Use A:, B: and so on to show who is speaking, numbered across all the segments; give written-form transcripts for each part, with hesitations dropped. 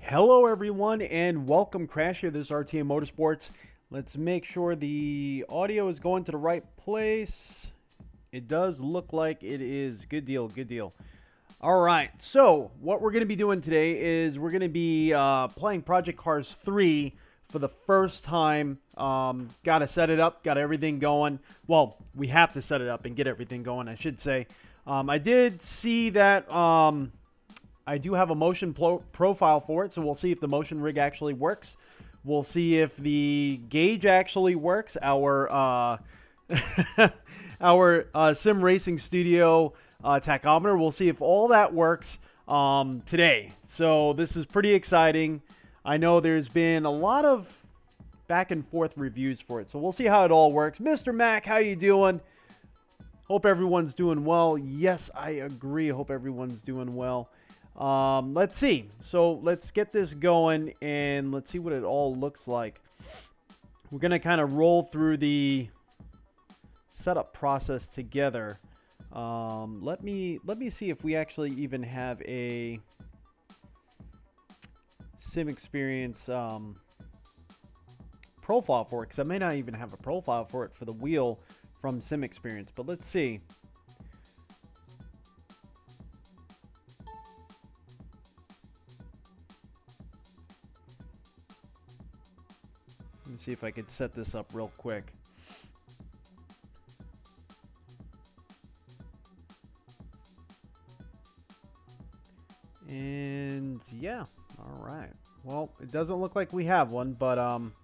A: Hello everyone and welcome. Crash here. This is RT Motorsports. Let's make sure the audio is going to the right place. It does look like it is. Good deal, good deal. All right, so what we're going to be doing today is we're going to be playing Project Cars 3 for the first time. Got to set it up, got everything going. Well, we have to set it up and get everything going, I should say. I did see that I do have a motion profile for it, so we'll see if the motion rig actually works. We'll see if the gauge actually works. Our Sim Racing Studio tachometer. We'll see if all that works today. So this is pretty exciting. I know there's been a lot of back and forth reviews for it, so we'll see how it all works. Mr. Mac, how you doing? Hope everyone's doing well. Yes, I agree. Hope everyone's doing well. Let's see. So let's get this going and let's see what it all looks like. We're going to kind of roll through the setup process together. Let me see if we actually even have a sim experience profile for it, because I may not even have a profile for it for the wheel from sim experience, but let's see. Let me see if I could set this up real quick. And yeah, all right. Well, it doesn't look like we have one, but I'm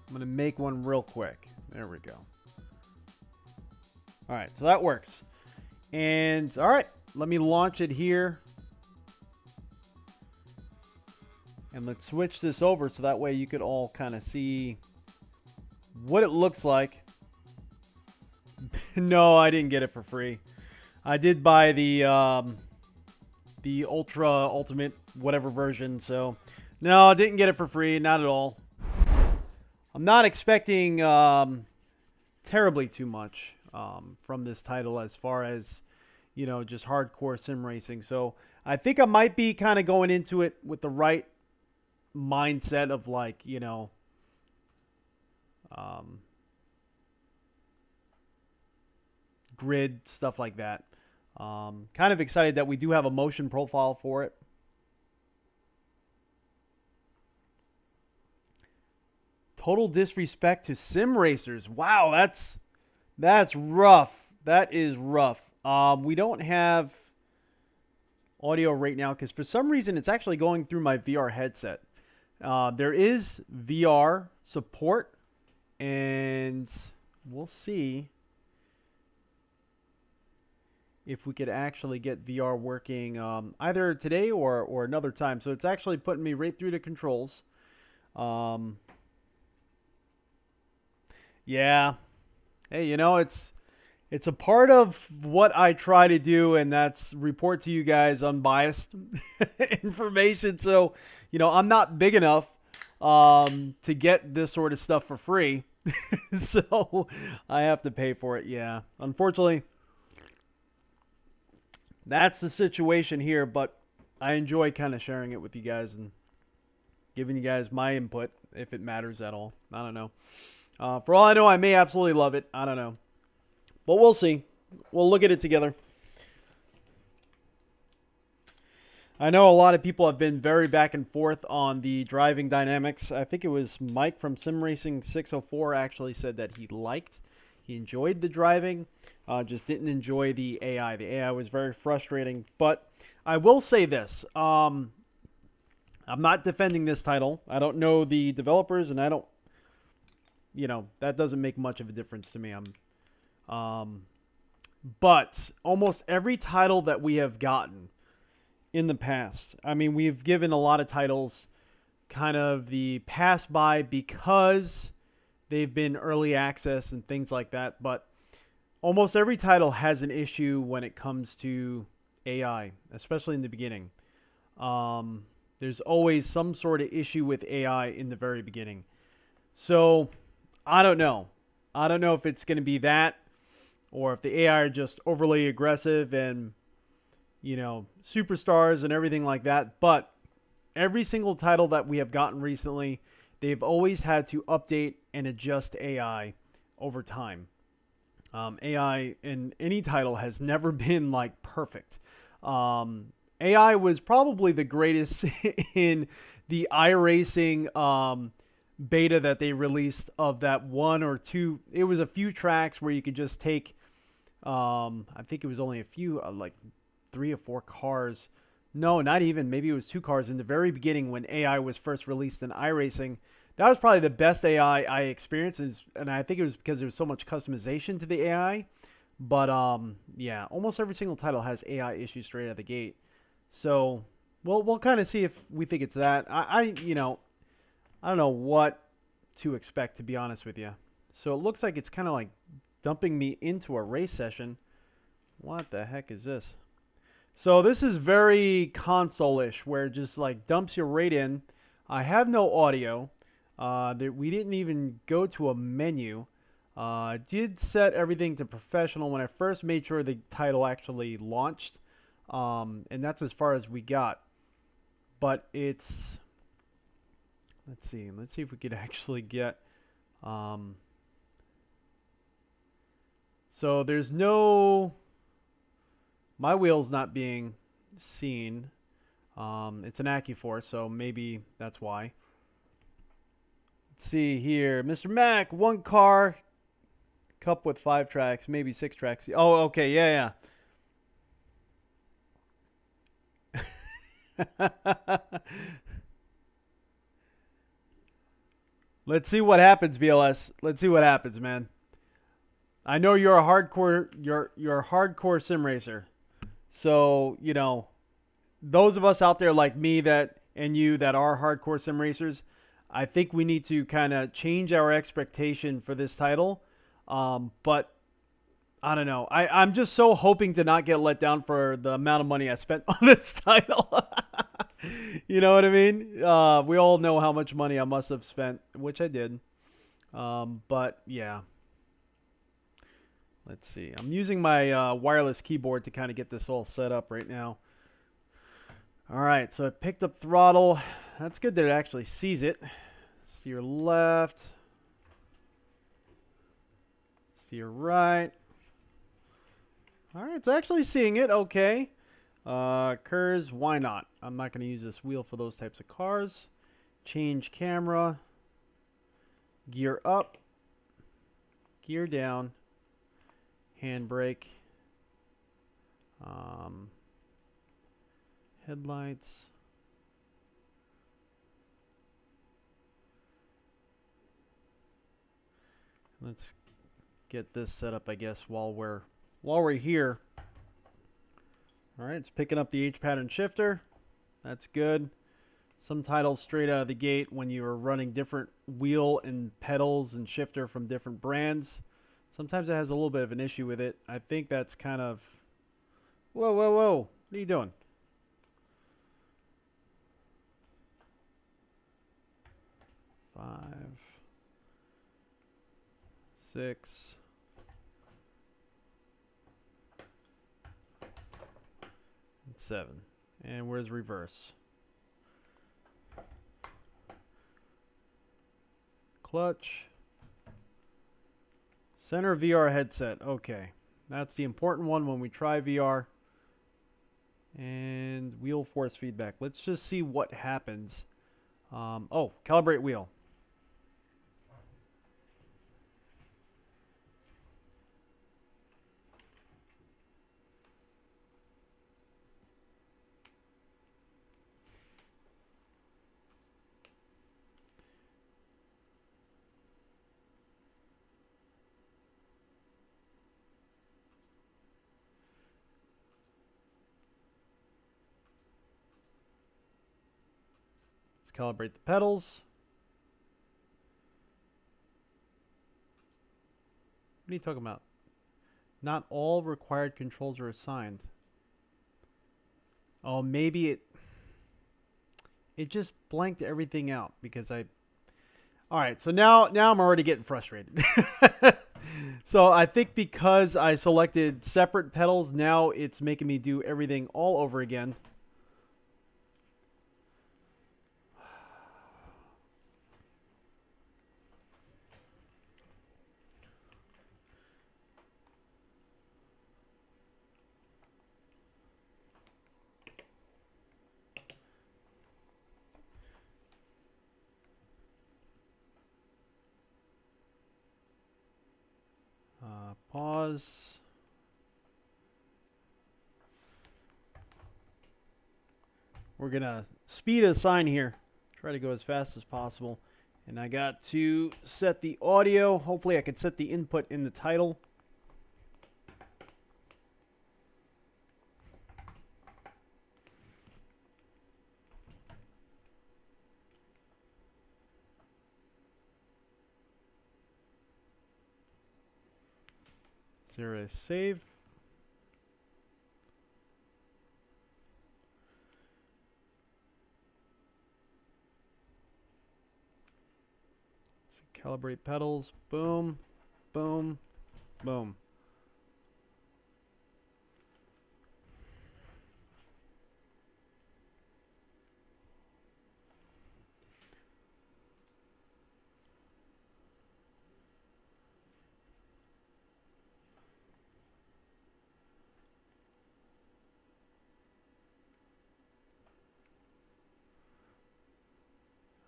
A: going to make one real quick. There we go. All right, so that works. And all right, let me launch it here. And let's switch this over so that way you could all kind of see what it looks like. No, I didn't get it for free. I did buy the Ultra Ultimate whatever version, so no, I didn't get it for free, not at all. I'm not expecting terribly too much from this title as far as, you know, just hardcore sim racing. So I think I might be kind of going into it with the right mindset of, like, you know, grid stuff like that. Kind of excited that we do have a motion profile for it. Total disrespect to sim racers. Wow, that's rough. That is rough. We don't have audio right now because for some reason it's actually going through my VR headset. There is VR support, and we'll see if we could actually get VR working either today or another time. So it's actually putting me right through the controls. Yeah. Hey, you know, it's a part of what I try to do, and that's report to you guys unbiased information. So, you know, I'm not big enough to get this sort of stuff for free. So I have to pay for it. Yeah. Unfortunately, that's the situation here, but I enjoy kind of sharing it with you guys and giving you guys my input if it matters at all. I don't know. For all I know, I may absolutely love it. I don't know. But we'll see. We'll look at it together. I know a lot of people have been very back and forth on the driving dynamics. I think it was Mike from Sim Racing 604 actually said that he enjoyed the driving, just didn't enjoy the AI. The AI was very frustrating. But I will say this. I'm not defending this title. I don't know the developers, and I don't, you know, that doesn't make much of a difference to me. But almost every title that we have gotten in the past, I mean, we've given a lot of titles kind of the pass by because they've been early access and things like that. But almost every title has an issue when it comes to AI, especially in the beginning. There's always some sort of issue with AI in the very beginning. So I don't know. I don't know if it's going to be that, or if the AI are just overly aggressive and, you know, superstars and everything like that. But every single title that we have gotten recently, they've always had to update and adjust AI over time. AI in any title has never been like perfect. AI was probably the greatest in the iRacing beta that they released of that one or two. It was a few tracks where you could just take, I think it was only a few, like 3 or 4 cars. No, not even. Maybe it was 2 cars in the very beginning when AI was first released in iRacing. That was probably the best AI I experienced, and I think it was because there was so much customization to the AI. But yeah, almost every single title has AI issues straight out of the gate. So we'll kind of see if we think it's that. You know, I don't know what to expect, to be honest with you. So it looks like it's kind of like dumping me into a race session. What the heck is this? So this is very console-ish, where it just like dumps you right in. I have no audio. We didn't even go to a menu. I did set everything to professional when I first made sure the title actually launched. And that's as far as we got. But it's... Let's see if we could actually get... So there's no... My wheel's not being seen. It's an AccuForce, so maybe that's why. Let's see here. Mr. Mac, 1 car. Cup with 5 tracks, maybe 6 tracks. Oh, okay, yeah. Let's see what happens, BLS. Let's see what happens, man. I know you're a hardcore you're a hardcore sim racer. So, you know, those of us out there like me that and you that are hardcore sim racers, I think we need to kind of change our expectation for this title. But I don't know. I'm just so hoping to not get let down for the amount of money I spent on this title. You know what I mean? We all know how much money I must have spent, which I did. But yeah. Let's see. I'm using my wireless keyboard to kind of get this all set up right now. All right, so I picked up throttle. That's good that it actually sees it. See your left. See your right. All right, it's actually seeing it. Okay. Curves, why not? I'm not going to use this wheel for those types of cars. Change camera. Gear up. Gear down. Handbrake. Headlights. Let's get this set up, I guess, while we're here. All right, it's picking up the H pattern shifter. That's good. Some titles straight out of the gate when you are running different wheel and pedals and shifter from different brands. Sometimes it has a little bit of an issue with it. I think that's kind of... Whoa. What are you doing? Five, 6. And 7. And where's reverse? Clutch. Center VR headset. Okay. That's the important one when we try VR. And wheel force feedback. Let's just see what happens. Oh, calibrate wheel. Calibrate the pedals. What are you talking about? Not all required controls are assigned. Oh, maybe it just blanked everything out because I... All right, so now I'm already getting frustrated. So I think because I selected separate pedals, now it's making me do everything all over again. Pause. We're gonna speed assign here. Try to go as fast as possible. And I got to set the audio. Hopefully I can set the input in the title. Zero save. So calibrate pedals. Boom, boom, boom.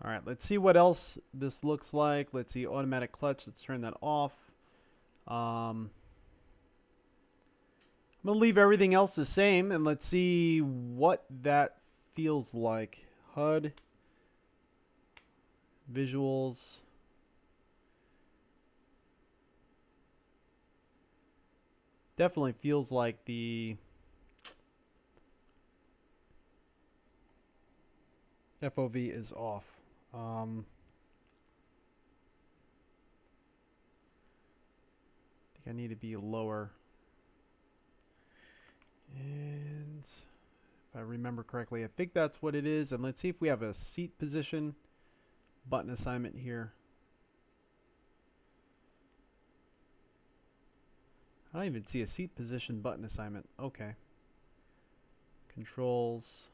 A: All right, let's see what else this looks like. Let's see automatic clutch. Let's turn that off. I'm going to leave everything else the same, and let's see what that feels like. HUD, visuals. Definitely feels like the FOV is off. I think I need to be lower. And if I remember correctly, I think that's what it is. And let's see if we have a seat position button assignment here. I don't even see a seat position button assignment. Okay. Controls.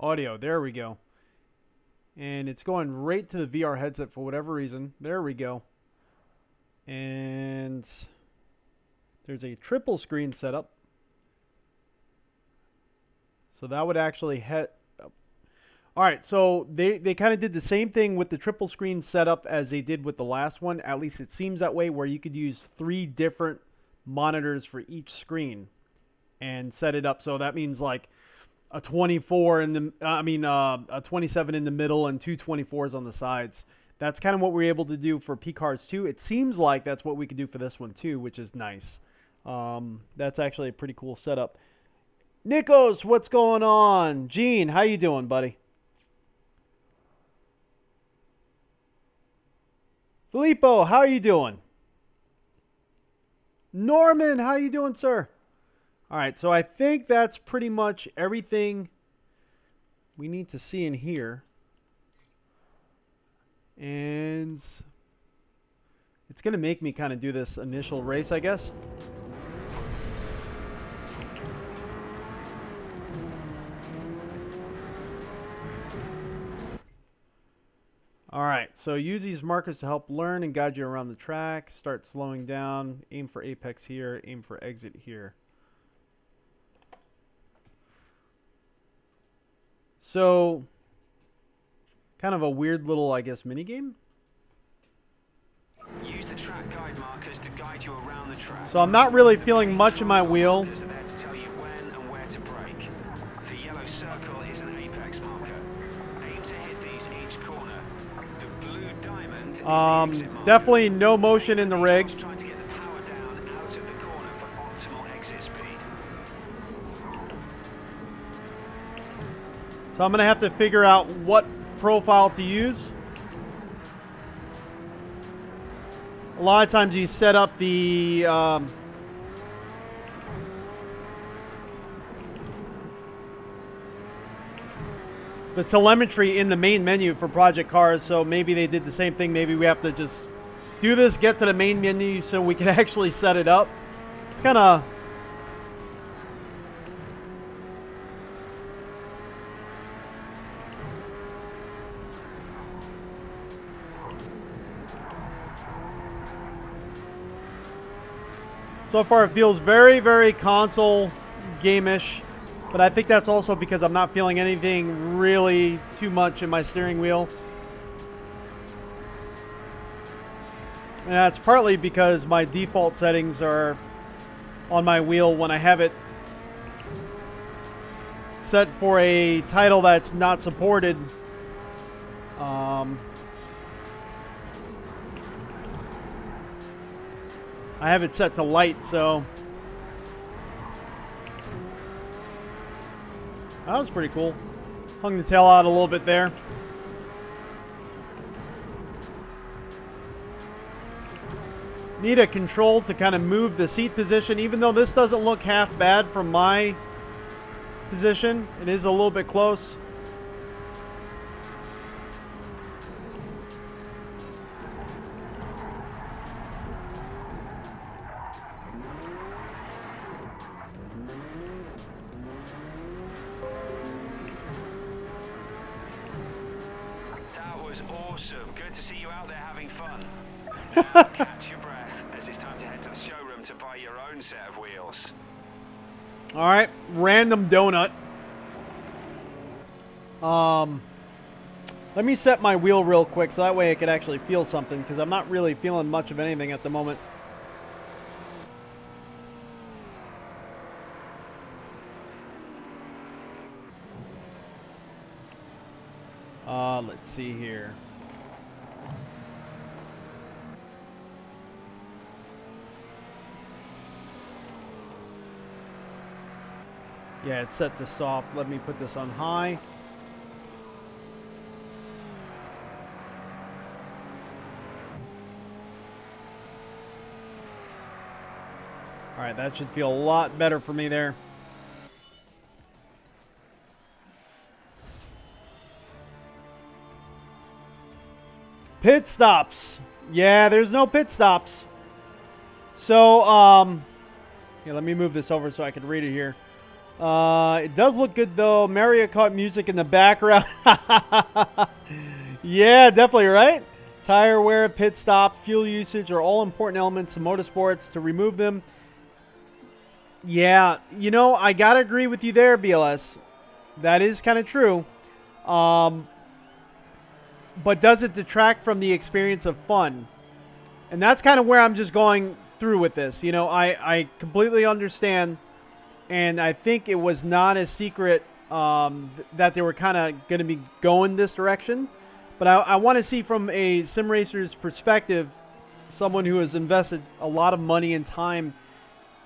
A: Audio, there we go. And it's going right to the VR headset for whatever reason. There we go. And there's a triple screen setup. So that would actually head. All right, so they kind of did the same thing with the triple screen setup as they did with the last one. At least it seems that way, where you could use 3 different monitors for each screen and set it up. So that means like a 24 in the, a 27 in the middle and 2 24s on the sides. That's kind of what we're able to do for P-Cars 2. It seems like that's what we could do for this one too, which is nice. That's actually a pretty cool setup. Nikos, what's going on? Gene, how you doing, buddy? Filippo, how are you doing? Norman, how you doing, sir? All right, so I think that's pretty much everything we need to see in here. And it's going to make me kind of do this initial race, I guess. All right, so use these markers to help learn and guide you around the track. Start slowing down. Aim for apex here. Aim for exit here. So, kind of a weird little, I guess, mini game.
B: Use the track guide markers to guide you around the track.
A: So I'm not really feeling much in my wheel.
B: Markers are there to tell you when and where to brake. The yellow circle is an apex marker. Aim to hit these each corner. The blue diamond is the exit marker.
A: Definitely no motion in the rig.
B: Trying to get the power down out of the corner for optimal exit speed.
A: So I'm going to have to figure out what profile to use. A lot of times you set up the the telemetry in the main menu for Project Cars, so maybe they did the same thing. Maybe we have to just do this, get to the main menu so we can actually set it up. It's kind of... So far it feels very, very console game-ish, but I think that's also because I'm not feeling anything really too much in my steering wheel. And that's partly because my default settings are on my wheel when I have it set for a title that's not supported. I have it set to light, so that was pretty cool. Hung the tail out a little bit there. Need a control to kind of move the seat position, even though this doesn't look half bad from my position. It is a little bit close.
B: Awesome. Good to see you out there having fun. Now, catch your breath as it's time to head to the showroom to buy your own set of wheels.
A: All right, random donut. Let me set my wheel real quick so that way I could actually feel something, because I'm not really feeling much of anything at the moment. Let's see here. Yeah, it's set to soft. Let me put this on high. All right, that should feel a lot better for me there. Pit stops. Yeah, there's no pit stops. So, yeah, let me move this over so I can read it here. It does look good, though. Mario Kart music in the background. Yeah, definitely, right? Tire wear, pit stop, fuel usage are all important elements of motorsports. To remove them, yeah, you know, I gotta agree with you there, BLS. That is kind of true. But does it detract from the experience of fun? And that's kind of where I'm just going through with this. You know, I completely understand. And I think it was not a secret that they were kind of going to be going this direction. But I want to see from a sim racer's perspective, someone who has invested a lot of money and time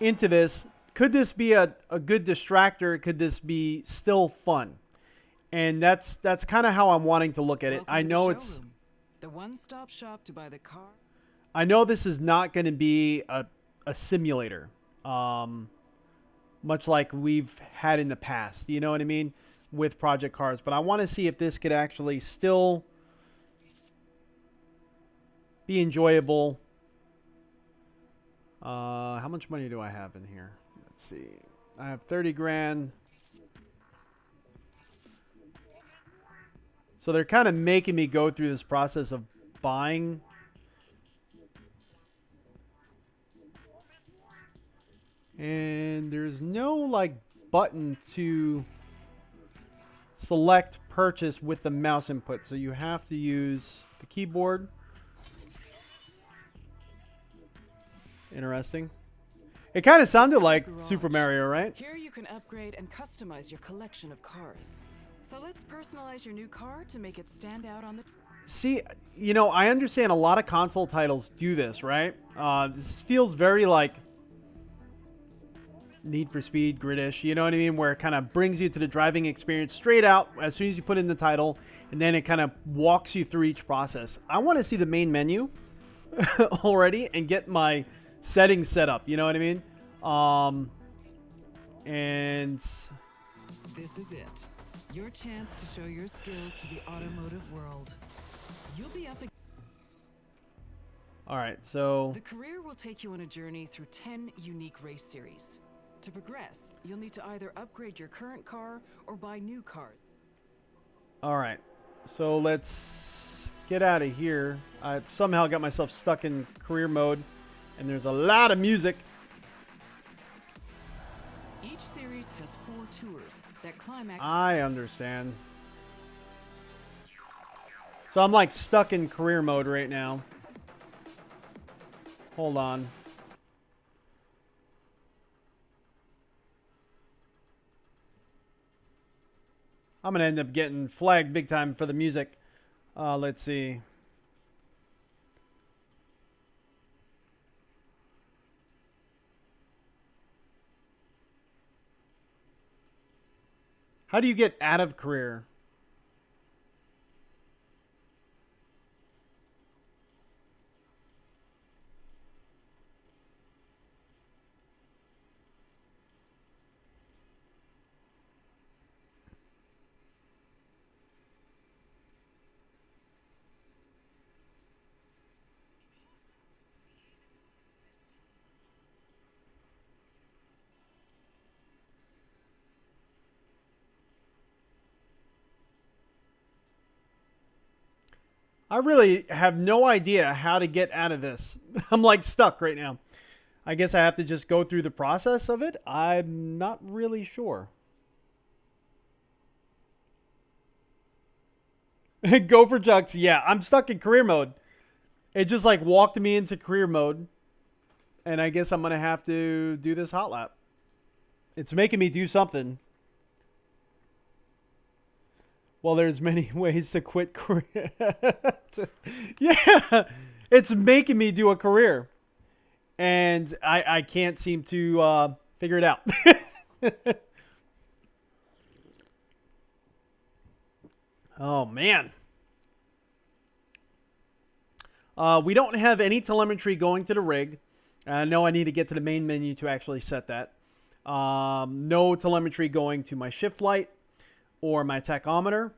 A: into this, could this be a good distractor? Could this be still fun? And that's kind of how I'm wanting to look at it. I know it's
C: the one-stop shop to buy the car.
A: I know this is not going to be a simulator, much like we've had in the past. You know what I mean, with Project Cars. But I want to see if this could actually still be enjoyable. How much money do I have in here? Let's see. I have 30 grand. So they're kind of making me go through this process of buying. And there's no like button to select purchase with the mouse input. So you have to use the keyboard. Interesting. It kind of sounded like Super Mario, right?
C: Here you can upgrade and customize your collection of cars. So let's personalize your new car to make it stand out on the...
A: See, you know, I understand a lot of console titles do this, right? This feels very like Need for Speed, Gridish, you know what I mean? Where it kind of brings you to the driving experience straight out as soon as you put in the title, and then it kind of walks you through each process. I want to see the main menu already and get my settings set up, you know what I mean? And
C: this is it. Your chance to show your skills to the automotive world. You'll be up.
A: All right, so
C: The career will take you on a journey through 10 unique race series. To progress, you'll need to either upgrade your current car or buy new cars.
A: all right, so let's get out of here. I somehow got myself stuck in career mode, and there's a lot of music.
C: Each series has 4 tours that climax.
A: I understand. So I'm like stuck in career mode right now. Hold on. I'm gonna end up getting flagged big time for the music. Let's see. How do you get out of career? I really have no idea how to get out of this. I'm like stuck right now. I guess I have to just go through the process of it. I'm not really sure. Go for Jux. Yeah, I'm stuck in career mode. It just like walked me into career mode. And I guess I'm going to have to do this hot lap. It's making me do something. Well, there's many ways to quit career. Yeah, it's making me do a career. And I can't seem to figure it out. Oh, man. We don't have any telemetry going to the rig. I know I need to get to the main menu to actually set that. No telemetry going to my shift light or my tachometer.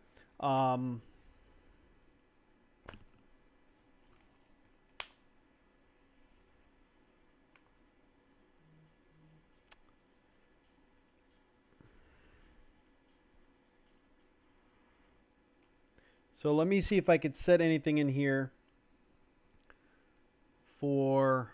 A: So let me see if I could set anything in here for...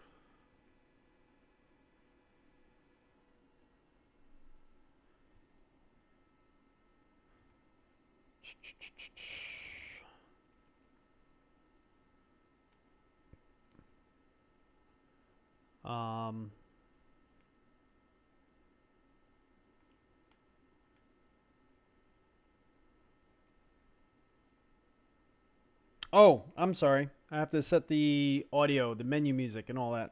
A: Oh, I'm sorry. I have to set the audio, the menu music, and all that.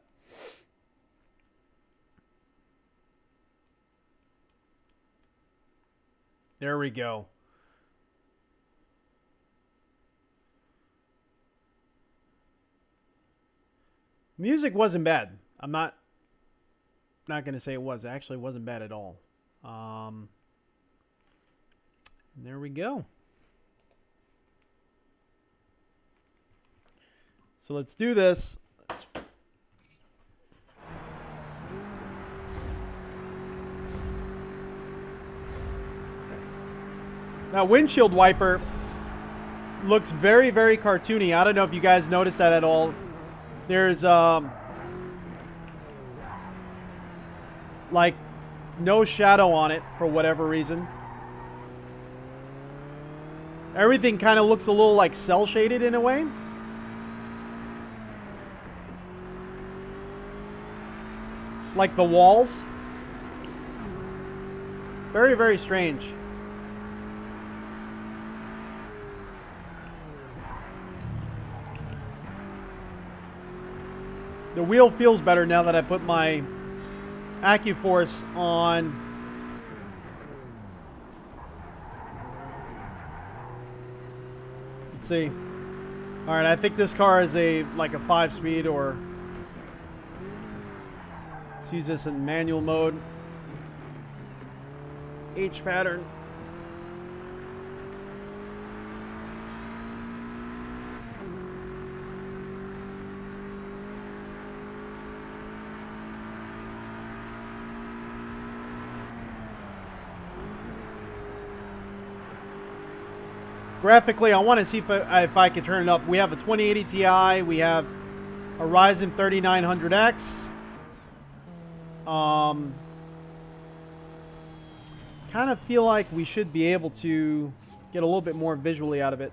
A: There we go. Music wasn't bad. I'm not going to say it was. It actually wasn't bad at all. There we go. So let's do this. Now, windshield wiper looks very, very cartoony. I don't know if you guys noticed that at all. There's like no shadow on it for whatever reason. Everything kind of looks a little like cell shaded in a way. Like the walls. Very, very strange. The wheel feels better now that I put my AccuForce on. Let's see. All right, I think this car is like a 5-speed, or let's use this in manual mode. H pattern. Graphically, I want to see if I can turn it up. We have a 2080 Ti. We have a Ryzen 3900X. Kind of feel like we should be able to get a little bit more visually out of it.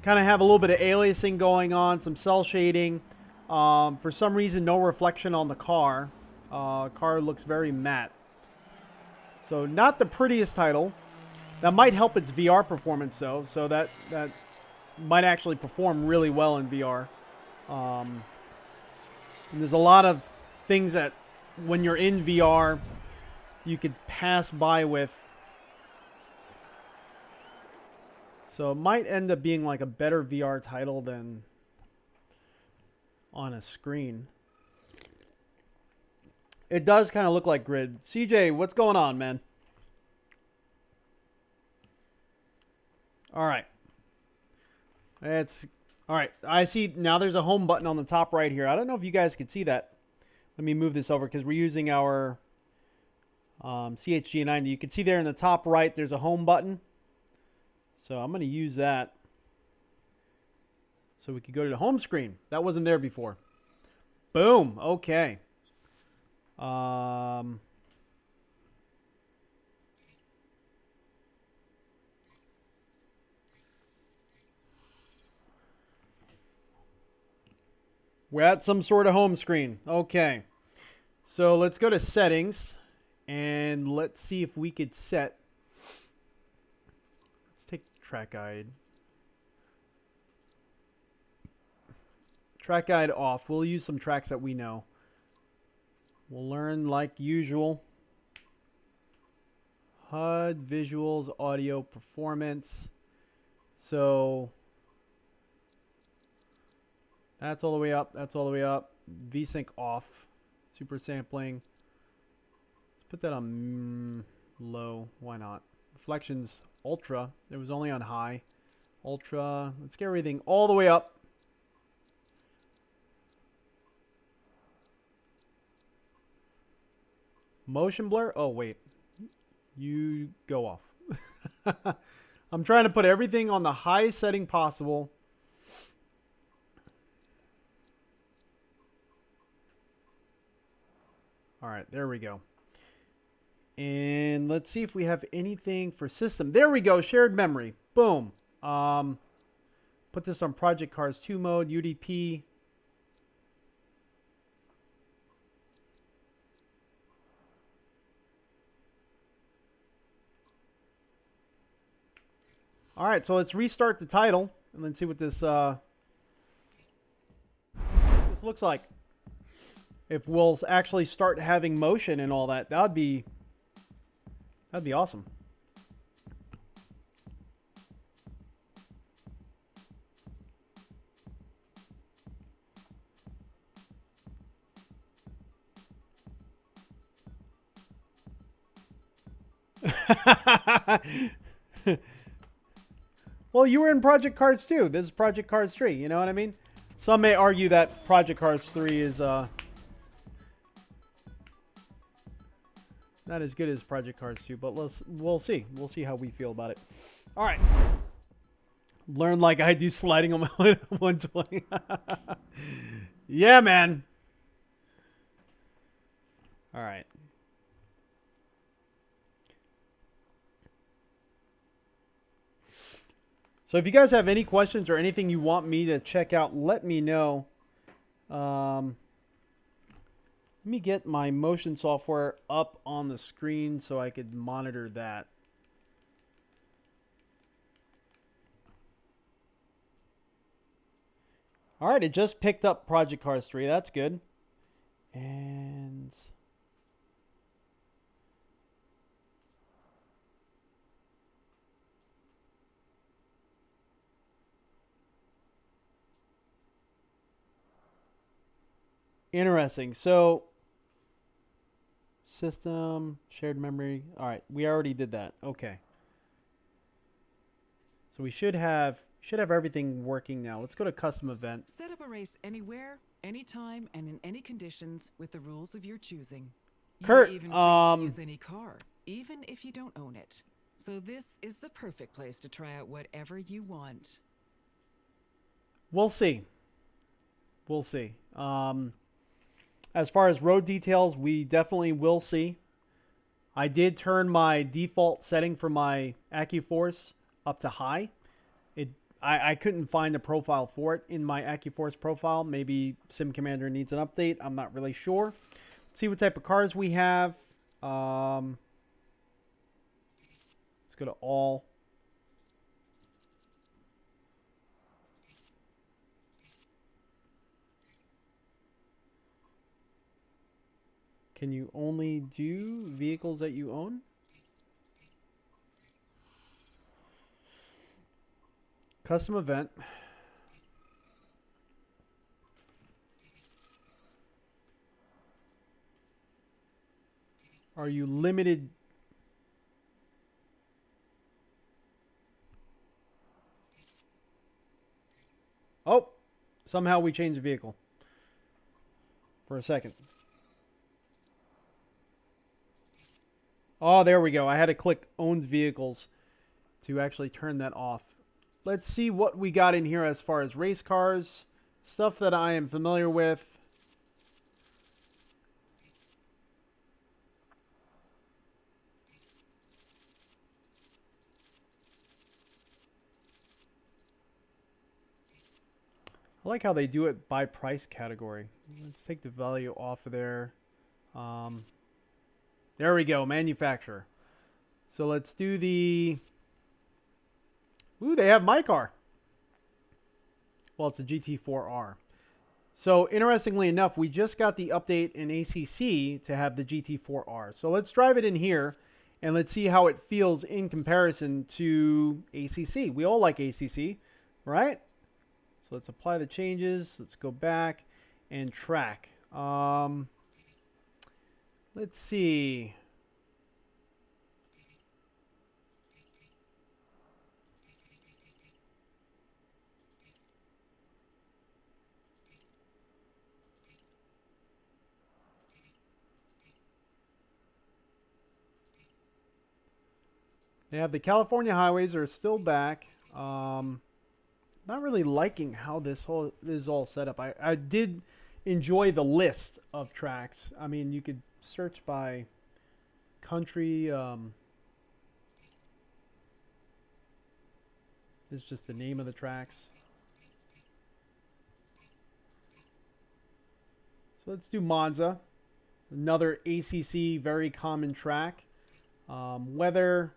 A: Kind of have a little bit of aliasing going on, some cell shading. For some reason, no reflection on the car. Car looks very matte. So not the prettiest title. That might help its VR performance though. So that might actually perform really well in VR. And there's a lot of things that when you're in VR, you could pass by with. So it might end up being like a better VR title than on a screen. It does kind of look like Grid. CJ, what's going on, man? All right. All right. I see now there's a home button on the top right here. I don't know if you guys can see that. Let me move this over because we're using our CHG90. You can see there in the top right, there's a home button. So I'm going to use that so we could go to the home screen. That wasn't there before. Boom. Okay. We're at some sort of home screen. Okay. So let's go to settings and let's see if we could set. Let's take track guide. Track guide off. We'll use some tracks that we know. We'll learn like usual. HUD, visuals, audio, performance. So that's all the way up. That's all the way up. VSync off. Super sampling. Let's put that on low. Why not? Reflections ultra. It was only on high. Ultra. Let's get everything all the way up. Motion blur? Oh, wait. You go off. I'm trying to put everything on the highest setting possible. All right, there we go. And let's see if we have anything for system. There we go, shared memory. Boom. Put this on Project Cars 2 mode, UDP. All right, so let's restart the title and then see what this looks like. If we'll actually start having motion and all that, that'd be awesome. Well, you were in Project Cars 2. This is Project Cars 3. You know what I mean? Some may argue that Project Cars 3 is not as good as Project Cars 2, but we'll see. We'll see how we feel about it. All right. Learn like I do sliding on my 120. Yeah, man. All right. So if you guys have any questions or anything you want me to check out, let me know. Let me get my motion software up on the screen so I could monitor that. All right, it just picked up Project Cars 3. That's good. And interesting. So system, shared memory. All right, we already did that. Okay. So we should have everything working now. Let's go to custom event.
C: Set up a race anywhere, anytime, and in any conditions with the rules of your choosing.
A: Kurt,
C: You're even free to use any car, even if you don't own it. So this is the perfect place to try out whatever you want.
A: We'll see. We'll see. As far as road details, we definitely will see. I did turn my default setting for my AccuForce up to high. I couldn't find a profile for it in my AccuForce profile. Maybe Sim Commander needs an update. I'm not really sure. Let's see what type of cars we have. Let's go to all. Can you only do vehicles that you own? Custom event. Are you limited? Oh, somehow we changed the vehicle for a second. Oh, there we go. I had to click owns vehicles to actually turn that off. Let's see what we got in here as far as race cars. Stuff that I am familiar with. I like how they do it by price category. Let's take the value off of there. There we go, manufacturer. So let's do the... Ooh, they have my car. Well, it's a GT4R. So interestingly enough, we just got the update in ACC to have the GT4R. So let's drive it in here and let's see how it feels in comparison to ACC. We all like ACC, right? So let's apply the changes. Let's go back and track. Let's see. They have the California highways are still back. Not really liking how this is all set up. I did enjoy the list of tracks. I mean, you could search by country. This is just the name of the tracks. So let's do Monza, another ACC very common track. Weather.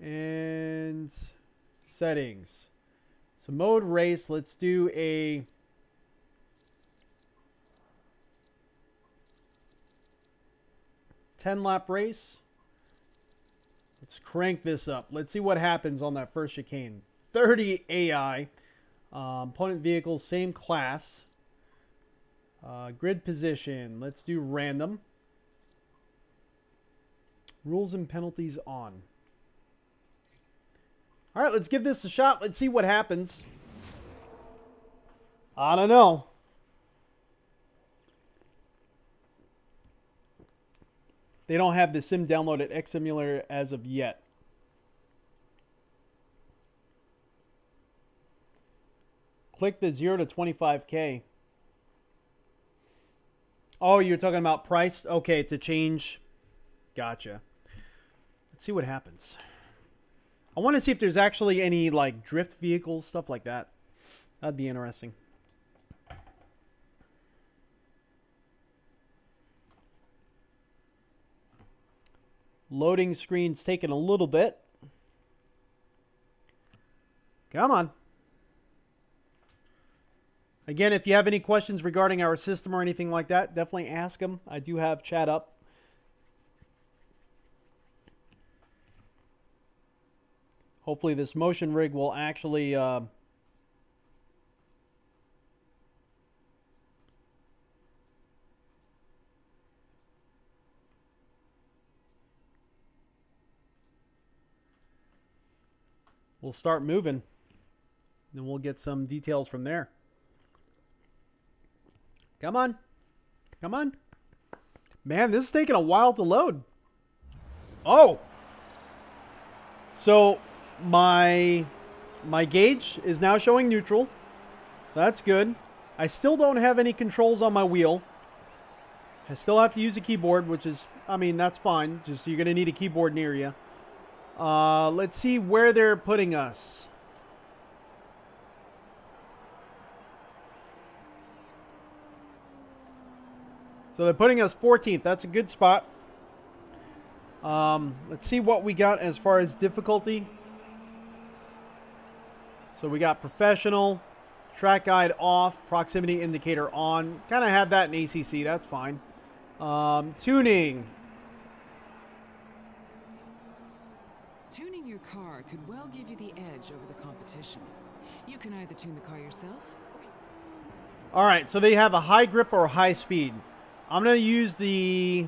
A: And settings. So mode race, let's do a ten-lap race. Let's crank this up. Let's see what happens on that first chicane. 30 AI. Opponent vehicles, same class. Grid position. Let's do random. Rules and penalties on. All right, let's give this a shot. Let's see what happens. I don't know. They don't have the sim download at X Simulator as of yet. Click the 0 to 25K. Oh, you're talking about price? Okay, to change. Gotcha. Let's see what happens. I want to see if there's actually any like drift vehicles, stuff like that. That'd be interesting. Loading screen's taking a little bit. Come on. Again, if you have any questions regarding our system or anything like that, definitely ask them. I do have chat up. Hopefully this motion rig will actually we'll start moving. Then we'll get some details from there. Come on. Come on. Man, this is taking a while to load. Oh! So, my gauge is now showing neutral. So that's good. I still don't have any controls on my wheel. I still have to use a keyboard, which is, I mean, that's fine. Just you're going to need a keyboard near you. Let's see where they're putting us. So they're putting us 14th. That's a good spot. Let's see what we got as far as difficulty. So we got professional, track guide off, proximity indicator on. Kind of have that in ACC. That's fine. Tuning.
C: Tuning your car could well give you the edge over the competition. You can either tune the car yourself or...
A: All right, so they have a high grip or high speed. I'm going to use the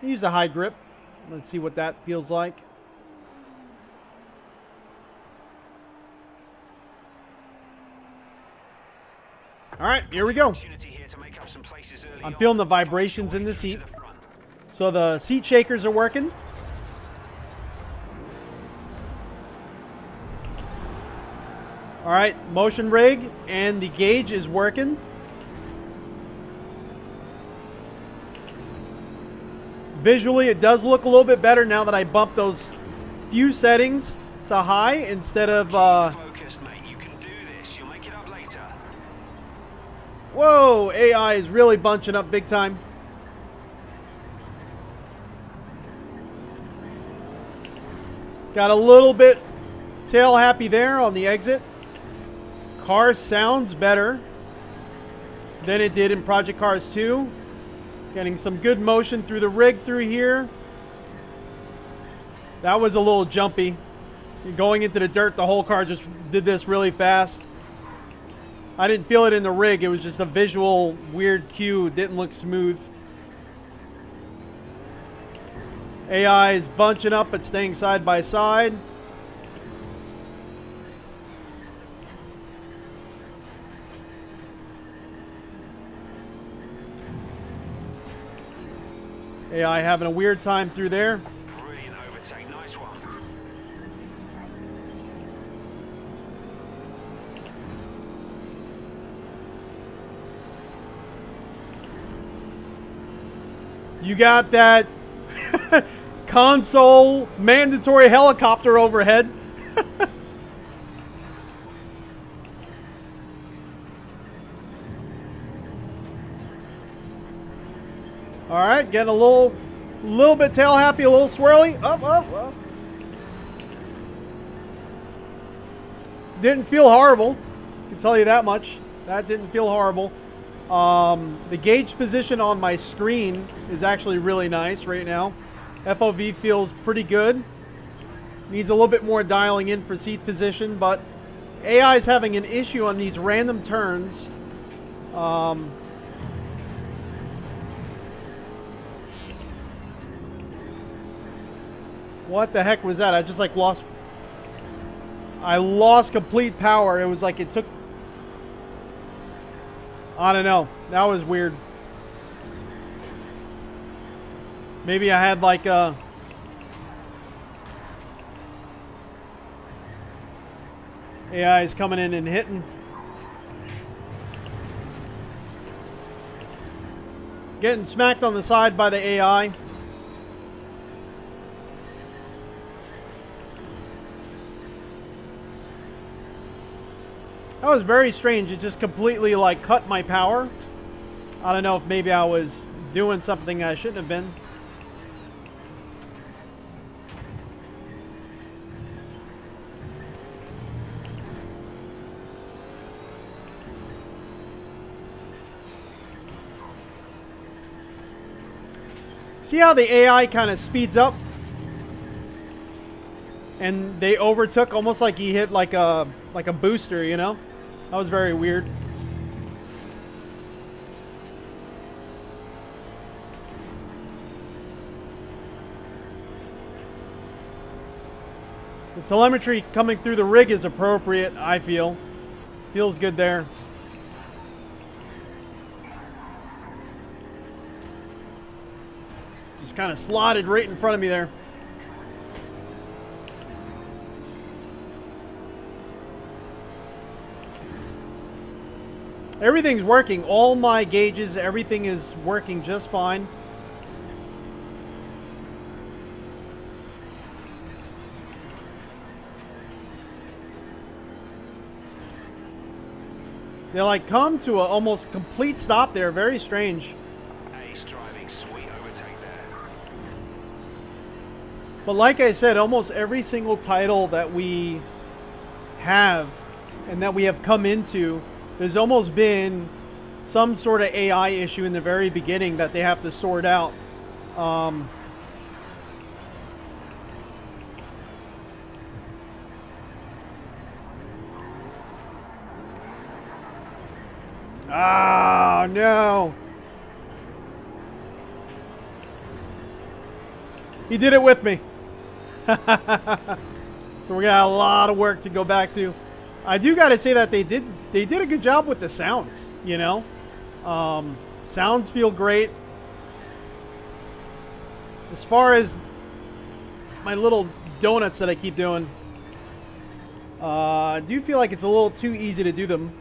A: high grip. Let's see what that feels like. All right, here we go. I'm feeling the vibrations in the seat. So the seat shakers are working. All right, motion rig and the gauge is working. Visually, it does look a little bit better now that I bumped those few settings to high instead of...
B: Focus, mate. You can do this. You'll make it up later.
A: Whoa, AI is really bunching up big time. Got a little bit tail happy there on the exit. Car sounds better than it did in Project Cars 2. Getting some good motion through the rig through here. That was a little jumpy. Going into the dirt, the whole car just did this really fast. I didn't feel it in the rig. It was just a visual weird cue. It didn't look smooth. AI is bunching up but staying side by side. AI having a weird time through there.
B: Brilliant overtake. Nice one.
A: You got that console mandatory helicopter overhead. All right, getting a little bit tail happy, a little swirly. Up. Didn't feel horrible. I can tell you that much. That didn't feel horrible. The gauge position on my screen is actually really nice right now. FOV feels pretty good. Needs a little bit more dialing in for seat position, but AI is having an issue on these random turns. What the heck was that? I just like lost... I lost complete power. It was like it took... I don't know. That was weird. Maybe I had like a... AI is coming in and hitting. Getting smacked on the side by the AI. That was very strange. It just completely like cut my power. I don't know if maybe I was doing something I shouldn't have been. See how the AI kind of speeds up? And they overtook almost like he hit like a booster, you know? That was very weird. The telemetry coming through the rig is appropriate, I feel. Feels good there. Just kind of slotted right in front of me there. Everything's working. All my gauges, everything is working just fine. They like come to a almost complete stop there. Very strange.
B: Ace driving, sweet overtake there.
A: But like I said, almost every single title that we have and that we have come into, there's almost been some sort of AI issue in the very beginning that they have to sort out. Ah, no. He did it with me. So we're gonna have a lot of work to go back to. I do gotta say that they did a good job with the sounds, you know. Sounds feel great. As far as my little donuts that I keep doing, I do feel like it's a little too easy to do them.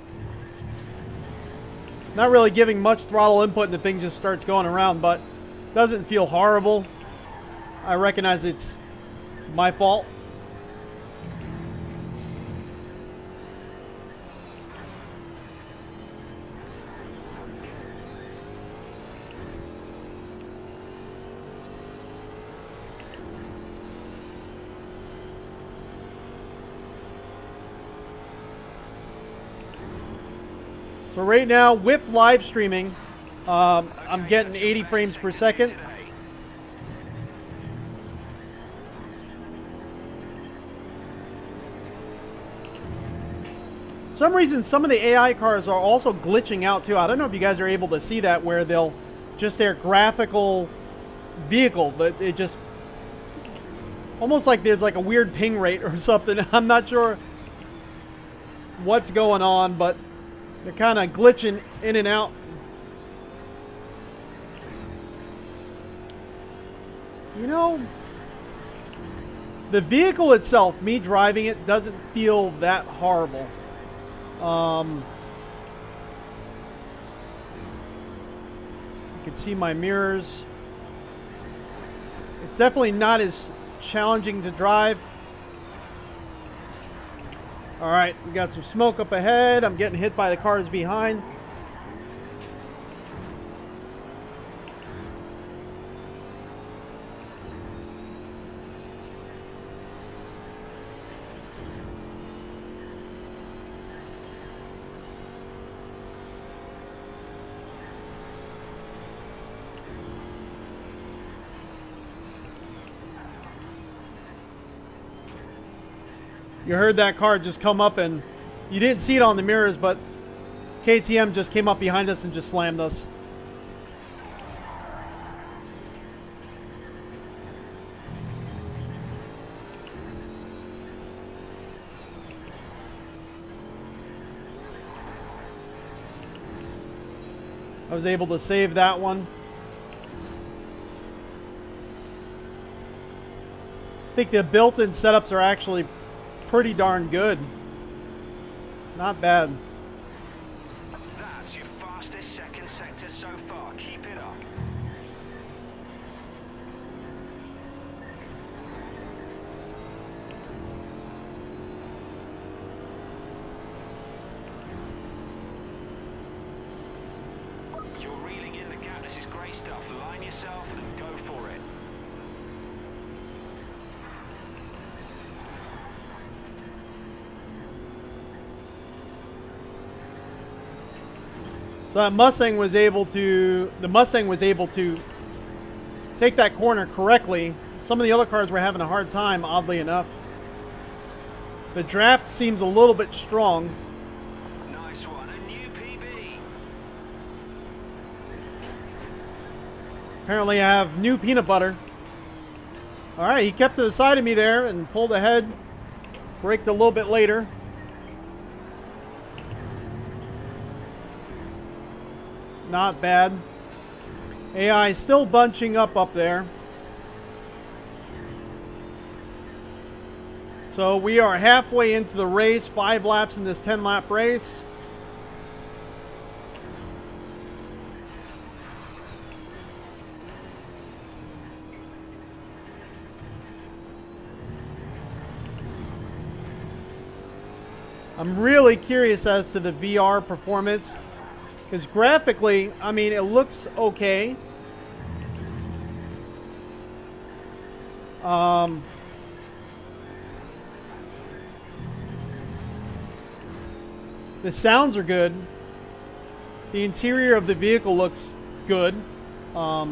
A: Not really giving much throttle input and the thing just starts going around, but doesn't feel horrible. I recognize it's my fault. So right now, with live streaming, I'm getting 80 frames per second. For some reason, some of the AI cars are also glitching out too. I don't know if you guys are able to see that, where they'll just their graphical vehicle, but it just almost like there's like a weird ping rate or something. I'm not sure what's going on, but they're kind of glitching in and out. You know, the vehicle itself, me driving it, doesn't feel that horrible. You can see my mirrors. It's definitely not as challenging to drive. All right, we got some smoke up ahead. I'm getting hit by the cars behind. You heard that car just come up, and you didn't see it on the mirrors, but KTM just came up behind us and just slammed us. I was able to save that one. I think the built-in setups are actually pretty darn good. Not bad.
B: That's your fastest second sector so far. Keep it up. You're reeling in the gap. This is great stuff. Line yourself and go for it.
A: So that Mustang was able to, take that corner correctly. Some of the other cars were having a hard time, oddly enough. The draft seems a little bit strong.
B: Nice one. A new PB.
A: Apparently I have new peanut butter. All right, he kept to the side of me there and pulled ahead. Braked a little bit later. Not bad. AI is still bunching up there. So we are halfway into the race, 5 laps in this 10-lap race. I'm really curious as to the VR performance, because graphically, I mean, it looks okay. The sounds are good. The interior of the vehicle looks good. I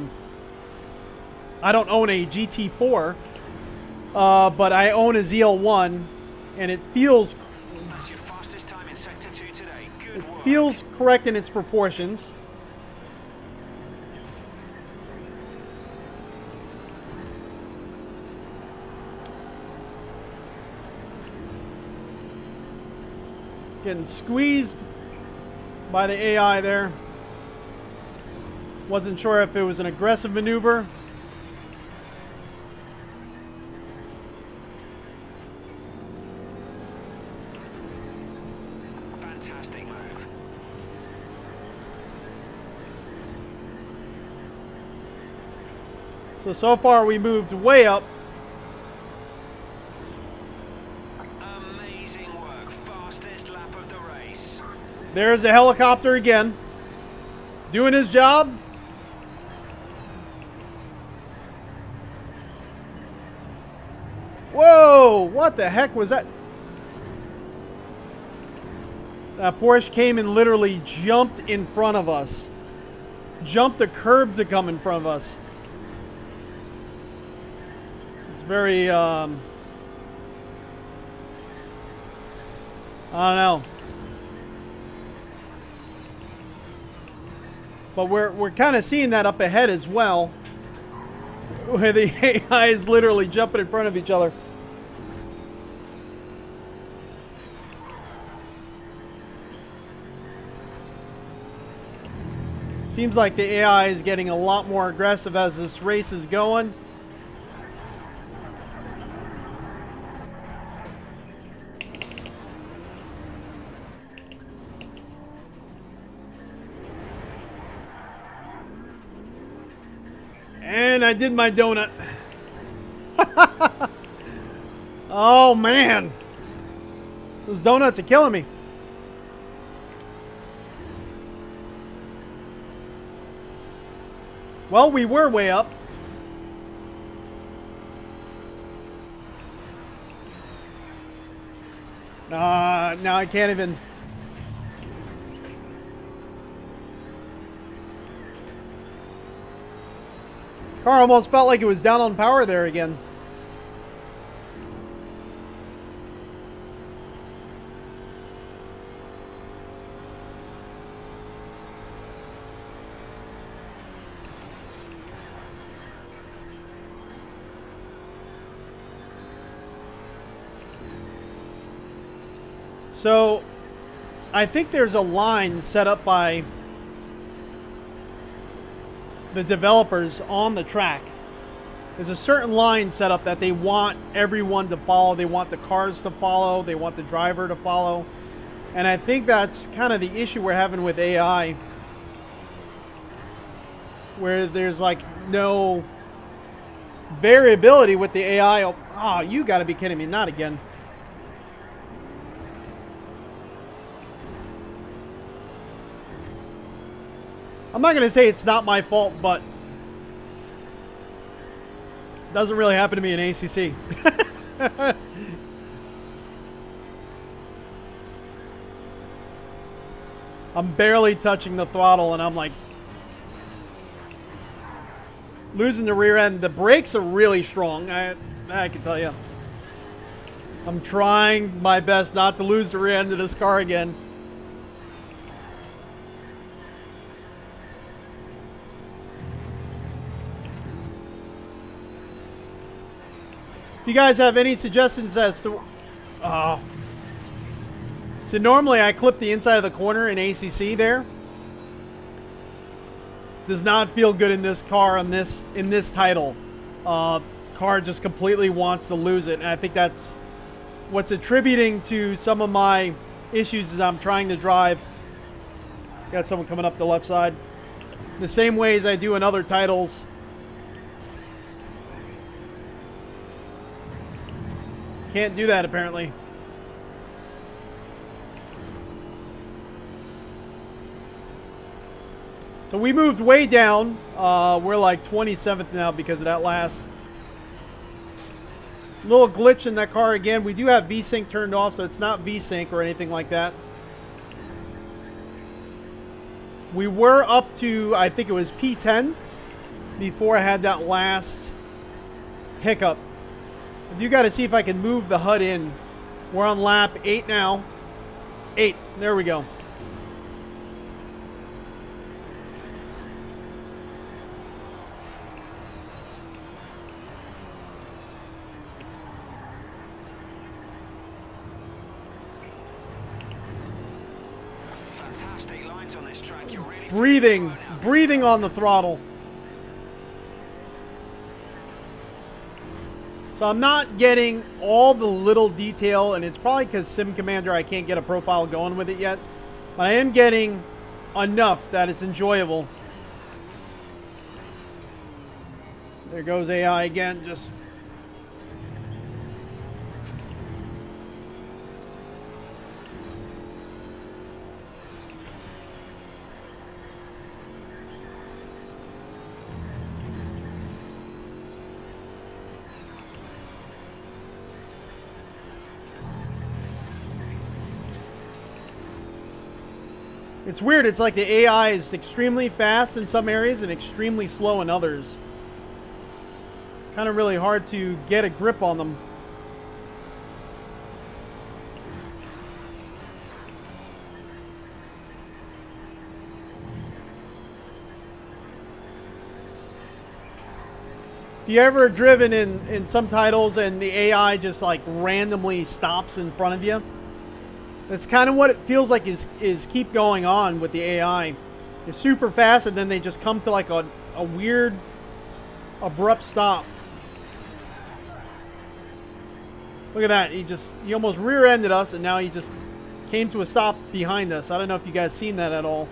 A: don't own a GT4, but I own a ZL1, and it feels
B: That's your fastest time in Sector 2 today. Good
A: It
B: work.
A: feels correct in its proportions. Getting squeezed by the AI there. Wasn't sure if it was an aggressive maneuver.
B: Fantastic move.
A: So far we moved way up.
B: Amazing work. Fastest lap of the race.
A: There's the helicopter again. Doing his job. Whoa! What the heck was that? That Porsche came and literally jumped in front of us. Jumped the curb to come in front of us. It's very, I don't know. But we're kind of seeing that up ahead as well, where the AI is literally jumping in front of each other. Seems like the AI is getting a lot more aggressive as this race is going. And I did my donut. Oh man. Those donuts are killing me. Well, we were way up. Now I can't even. Car almost felt like it was down on power there again. So, I think there's a line set up by the developers on the track. There's a certain line set up that they want everyone to follow. They want the cars to follow. They want the driver to follow. And I think that's kind of the issue we're having with AI, where there's like no variability with the AI. Oh, you got to be kidding me. Not again. I'm not going to say it's not my fault, but it doesn't really happen to me in ACC. I'm barely touching the throttle and I'm like losing the rear end. The brakes are really strong, I can tell you. I'm trying my best not to lose the rear end of this car again. If you guys have any suggestions as to... So normally I clip the inside of the corner in ACC there. Does not feel good in this car on in this title. Car just completely wants to lose it, and I think that's what's attributing to some of my issues as I'm trying to drive. Got someone coming up the left side. The same way as I do in other titles. Can't do that apparently. So we moved way down. We're like 27th now because of that last little glitch in that car again. We do have VSync turned off, so it's not VSync or anything like that. We were up to, I think it was P10 before I had that last hiccup. I do got to see if I can move the HUD in. We're on lap 8 now. 8. There we go.
B: Fantastic lines on this track. You're really
A: Breathing on the throttle. So I'm not getting all the little detail, and it's probably because Sim Commander I can't get a profile going with it yet. But I am getting enough that it's enjoyable. There goes AI again, just... It's weird, it's like the AI is extremely fast in some areas and extremely slow in others. Kind of really hard to get a grip on them. If you ever driven in some titles and the AI just like randomly stops in front of you, that's kind of what it feels like is keep going on with the AI. You're super fast and then they just come to like a weird abrupt stop. Look at that. He almost rear-ended us and now he just came to a stop behind us. I don't know if you guys seen that at all.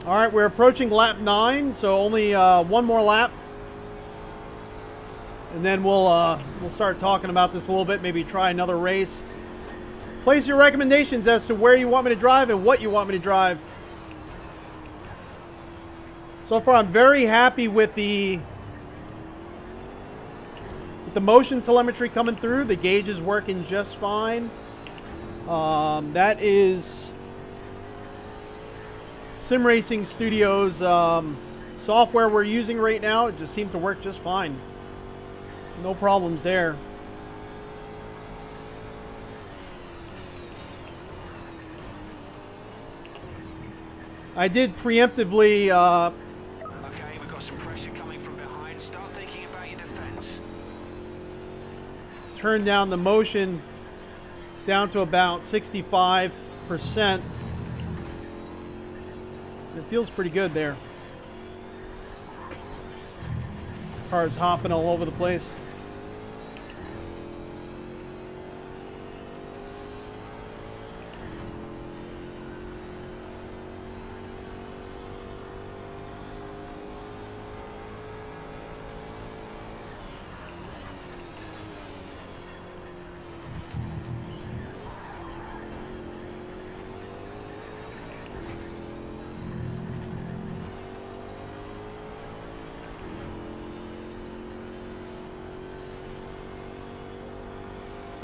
A: All right, we're approaching lap 9, so only one more lap. And then we'll start talking about this a little bit, maybe try another race. Place your recommendations as to where you want me to drive and what you want me to drive. So far, I'm very happy with the motion telemetry coming through. The gauge is working just fine. That is Sim Racing Studios software we're using right now. It just seems to work just fine. No problems there. I did preemptively
B: okay, we've got some pressure coming from behind. Start thinking about your defense.
A: turn down the motion down to about 65%. It feels pretty good there. Car's hopping all over the place.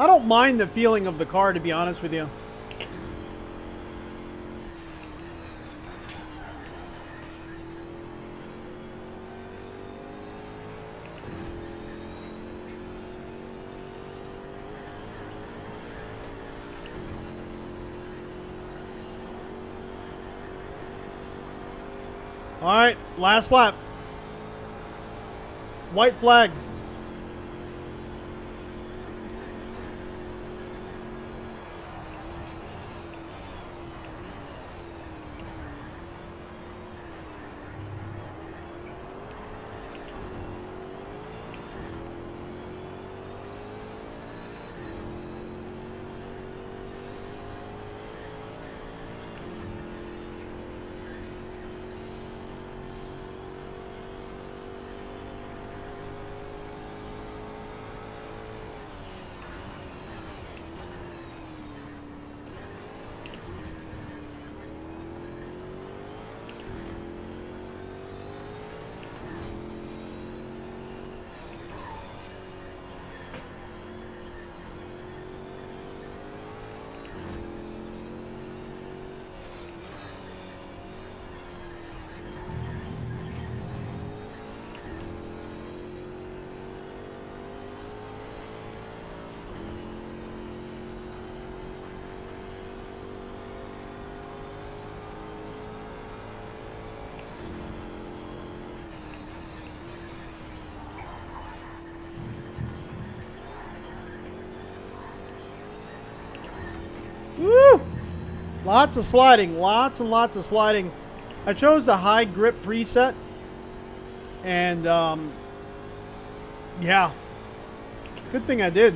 A: I don't mind the feeling of the car, to be honest with you. All right, last lap. White flag. Lots of sliding. Lots and lots of sliding. I chose the high grip preset. And, yeah. Good thing I did.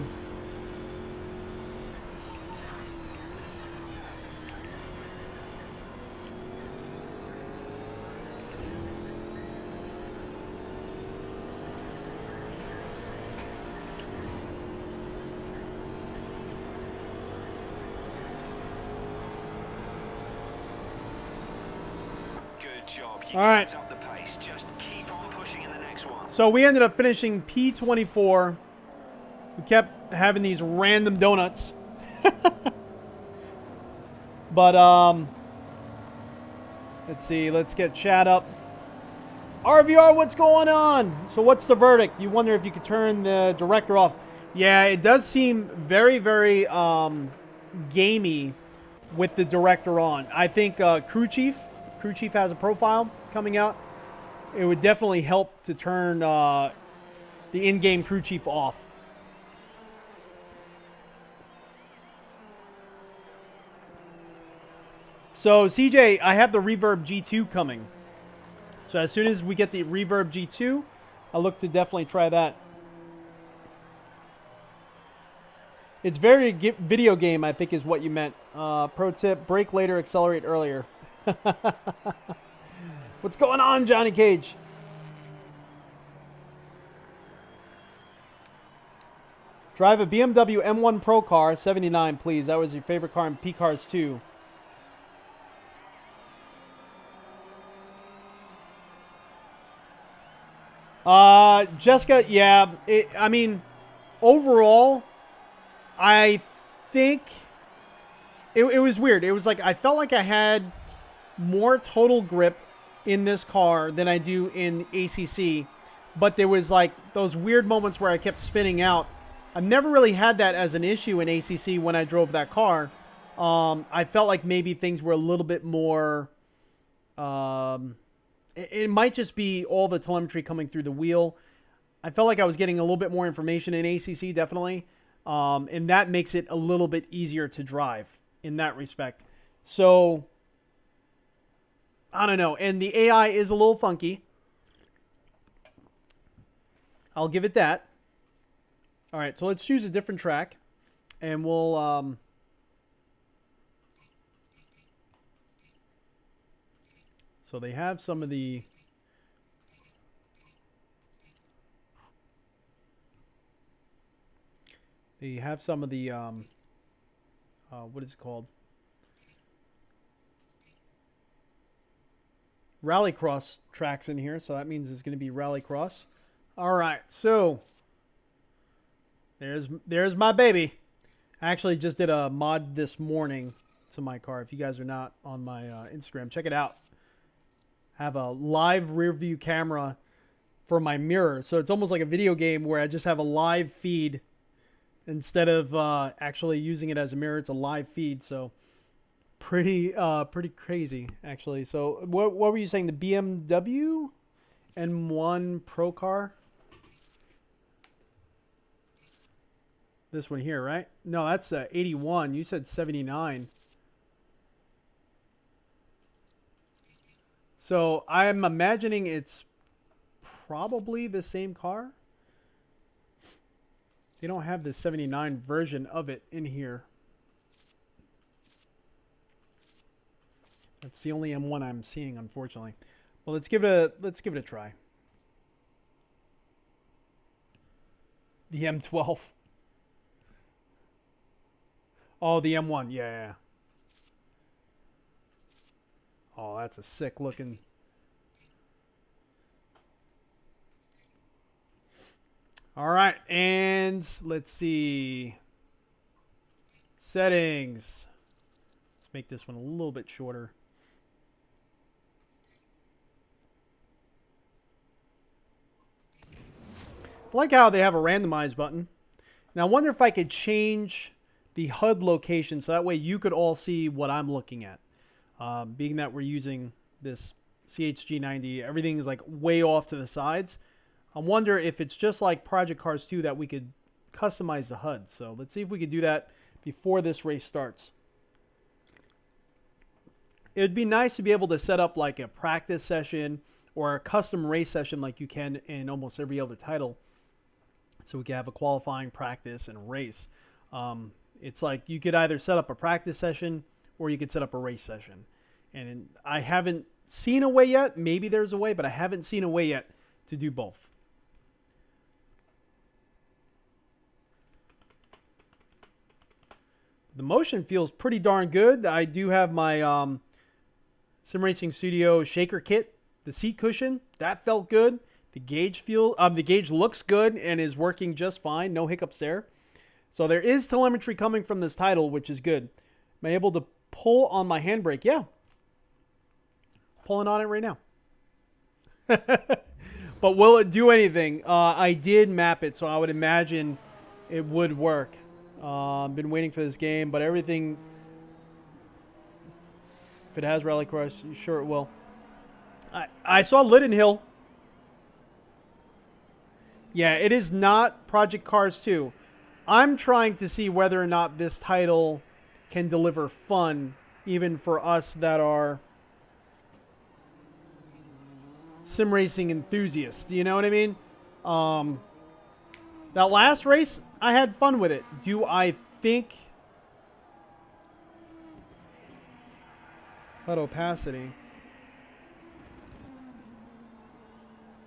A: All right.
B: Up the pace. Just keep on pushing in the next one.
A: So we ended up finishing P24. We kept having these random donuts. But let's see. Let's get chat up. RVR, what's going on? So what's the verdict? You wonder if you could turn the director off. Yeah, it does seem very, very gamey with the director on. I think Crew Chief has a profile coming out. It would definitely help to turn the in-game Crew Chief off. So CJ, I have the Reverb G2 coming. So as soon as we get the Reverb G2, I'll look to definitely try that. It's very video game, I think is what you meant. Pro tip, brake later, accelerate earlier. What's going on, Johnny Cage? Drive a BMW M1 Pro car, 79, please. That was your favorite car in P-Cars 2. Jessica, yeah. I mean, overall, I think it was weird. It was like I felt like I had more total grip in this car than I do in ACC, but there was like those weird moments where I kept spinning out. I've never really had that as an issue in ACC when I drove that car. I felt like maybe things were a little bit more... it might just be all the telemetry coming through the wheel. I felt like I was getting a little bit more information in ACC, definitely. And that makes it a little bit easier to drive in that respect. So, I don't know. And the AI is a little funky. I'll give it that. All right, so let's choose a different track. And we'll... So they have some of the... They have some of the... what is it called? Rallycross tracks in here. So that means it's going to be Rallycross. All right, so... There's my baby. I actually just did a mod this morning to my car. If you guys are not on my Instagram, check it out. Have a live rear view camera for my mirror. So it's almost like a video game where I just have a live feed instead of actually using it as a mirror. It's a live feed. So pretty crazy actually. So what were you saying? The BMW M1 Pro car? This one here, right? No, that's 81. You said 79. So I'm imagining it's probably the same car. They don't have the 79 version of it in here. That's the only M1 I'm seeing, unfortunately. Well, let's give it a try. The M12. Oh, the M1. Yeah. Oh, that's a sick looking. All right, and let's see. Settings. Let's make this one a little bit shorter. I like how they have a randomize button. Now I wonder if I could change the HUD location so that way you could all see what I'm looking at. Being that we're using this CHG90, everything is like way off to the sides. I wonder if it's just like Project Cars 2 that we could customize the HUD. So let's see if we could do that before this race starts. It would be nice to be able to set up like a practice session or a custom race session like you can in almost every other title. So we can have a qualifying, practice, and race. It's like you could either set up a practice session or you could set up a race session. And I haven't seen a way yet. Maybe there's a way, but I haven't seen a way yet to do both. The motion feels pretty darn good. I do have my Sim Racing Studio shaker kit. The seat cushion, that felt good. The gauge looks good and is working just fine. No hiccups there. So there is telemetry coming from this title, which is good. Am I able to pull on my handbrake? Yeah. Pulling on it right now. But will it do anything? I did map it, so I would imagine it would work. Been waiting for this game, but everything, if it has rallycross, sure it will. I saw Linden Hill. Yeah, it is not Project Cars 2. I'm trying to see whether or not this title can deliver fun, even for us that are sim racing enthusiasts. You know what I mean? That last race, I had fun with it. Do I think HUD opacity?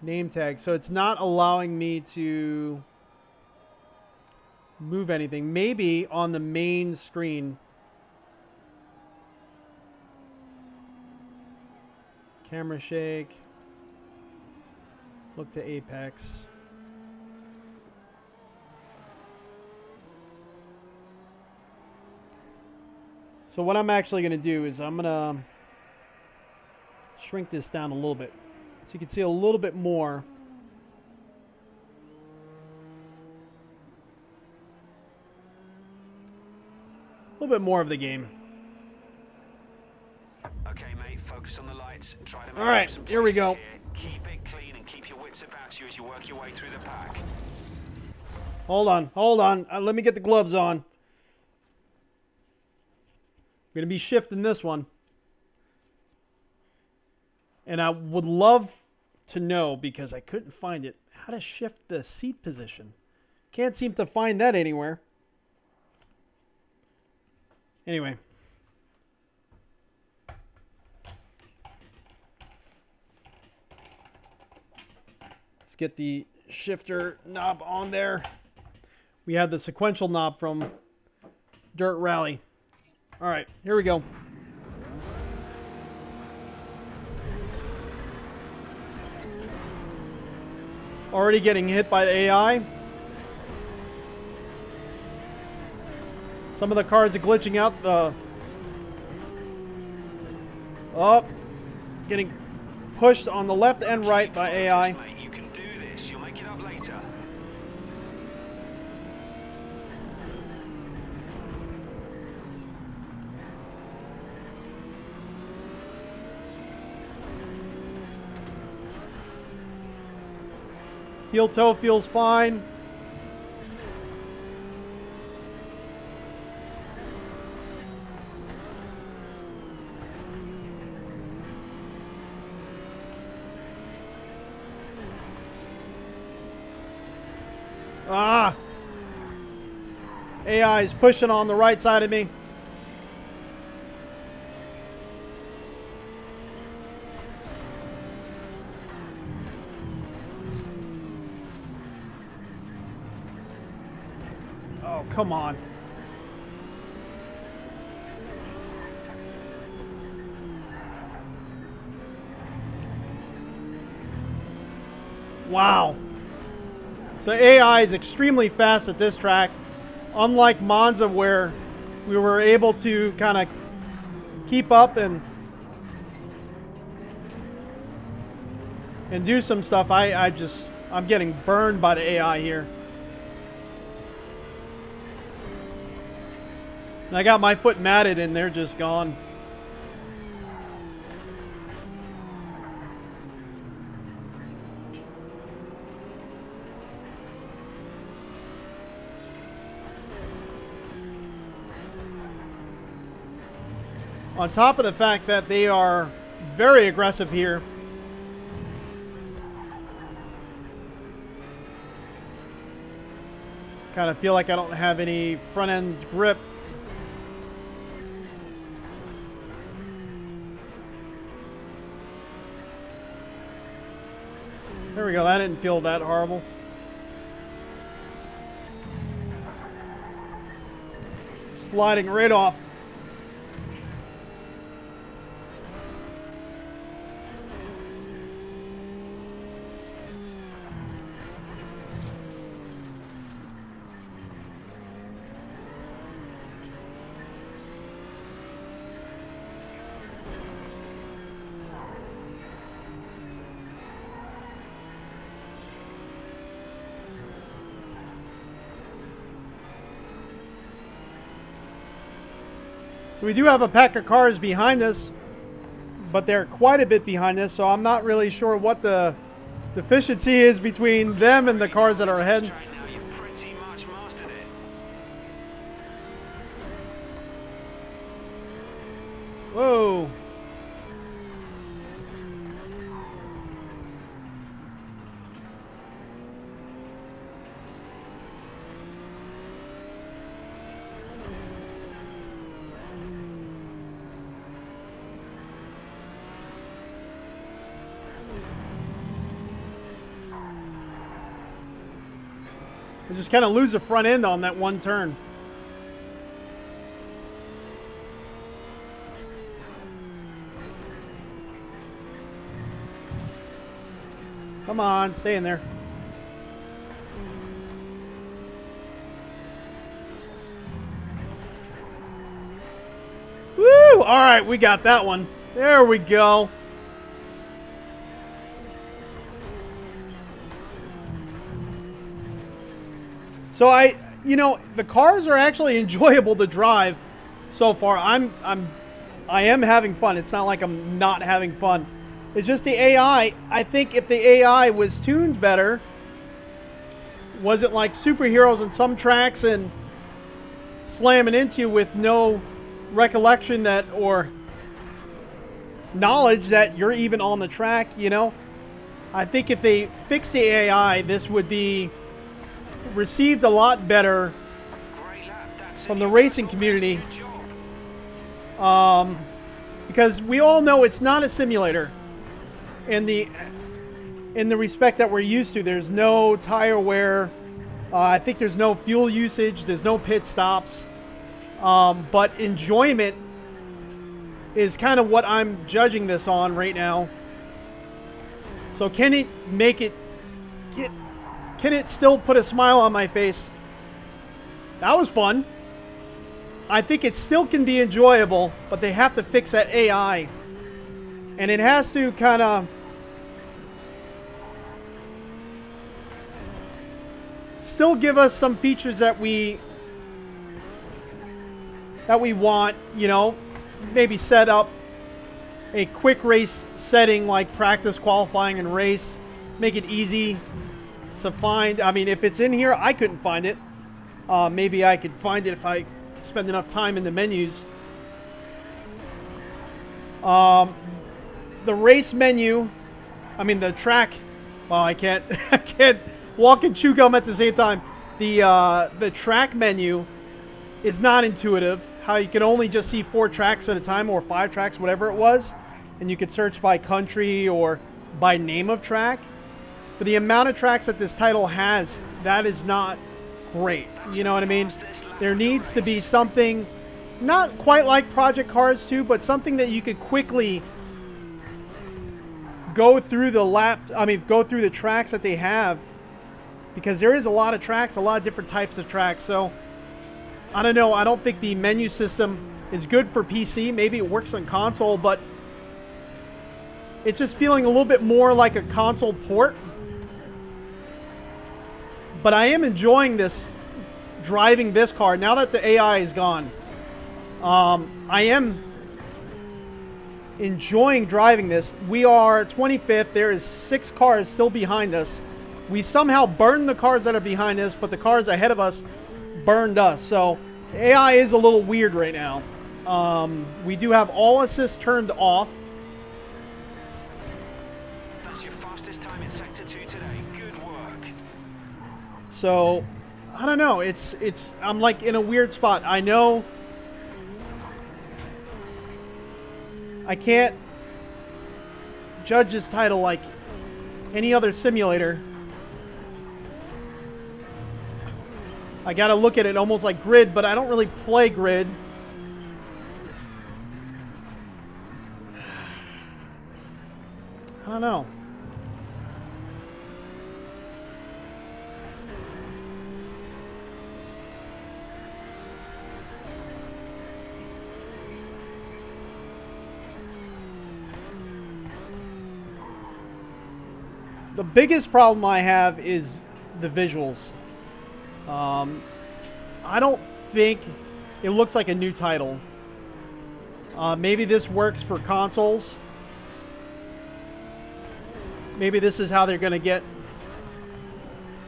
A: Name tag. So it's not allowing me to move anything. Maybe on the main screen. Camera shake. Look to apex. So what I'm actually going to do is I'm going to shrink this down a little bit so you can see a little bit more. A little bit more of the game.
B: Okay, mate, focus on the lights. Try to make
A: all right,
B: some
A: here we go.
B: Here. Keep it clean and keep your wits about you as you work your way through the pack.
A: Hold on. Let me get the gloves on. We're going to be shifting this one. And I would love to know, because I couldn't find it, how to shift the seat position. Can't seem to find that anywhere. Anyway. Let's get the shifter knob on there. We have the sequential knob from Dirt Rally. All right, here we go. Already getting hit by the AI. Some of the cars are glitching out. Getting pushed on the left and right by AI.
B: Mate, you can do this. You'll make it up later.
A: Heel toe feels fine. AI is pushing on the right side of me. Oh, come on. Wow. So AI is extremely fast at this track. Unlike Monza, where we were able to kind of keep up and do some stuff, I'm getting burned by the AI here. And I got my foot matted and they're just gone. On top of the fact that they are very aggressive here. Kind of feel like I don't have any front end grip. There we go. That didn't feel that horrible. Sliding right off. So we do have a pack of cars behind us, but they're quite a bit behind us, so I'm not really sure what the efficiency is between them and the cars that are ahead. Whoa. I just kind of lose the front end on that one turn. Come on, stay in there. Woo! All right, we got that one. There we go. So I the cars are actually enjoyable to drive so far. I am having fun. It's not like I'm not having fun. It's just the AI. I think if the AI was tuned better, wasn't like superheroes on some tracks and slamming into you with no recollection that or knowledge that you're even on the track, I think if they fix the AI, this would be received a lot better from the racing community, because we all know it's not a simulator in the respect that we're used to. There's no tire wear. I think there's no fuel usage. There's no pit stops. But enjoyment is kind of what I'm judging this on right now. So can it make it can it still put a smile on my face? That was fun. I think it still can be enjoyable, but they have to fix that AI. And it has to kind of still give us some features that we want, maybe set up a quick race setting like practice, qualifying, and race. Make it easy to find. I mean, if it's in here, I couldn't find it. Maybe I could find it if I spend enough time in the menus. The race menu, the track. Well, I can't I can't walk and chew gum at the same time. The track menu is not intuitive. How you can only just see 4 tracks at a time, or 5 tracks, whatever it was, and you could search by country or by name of track. For the amount of tracks that this title has, that is not great. You know what I mean? There needs to be something, not quite like Project Cars 2, but something that you could quickly go through go through the tracks that they have, because there is a lot of tracks, a lot of different types of tracks. So I don't know. I don't think the menu system is good for PC. Maybe it works on console, but it's just feeling a little bit more like a console port. But I am enjoying this, driving this car now that the AI is gone. I am enjoying driving this. We are 25th. There is 6 cars still behind us. We somehow burned the cars that are behind us, but the cars ahead of us burned us. So the AI is a little weird right now. We do have all assist turned off.
B: That's your fastest time in Sector 2 today. Good work.
A: So, I don't know. I'm like in a weird spot. I know I can't judge this title like any other simulator. I gotta look at it almost like Grid, but I don't really play Grid. I don't know. The biggest problem I have is the visuals. I don't think it looks like a new title. Maybe this works for consoles. Maybe this is how they're going to get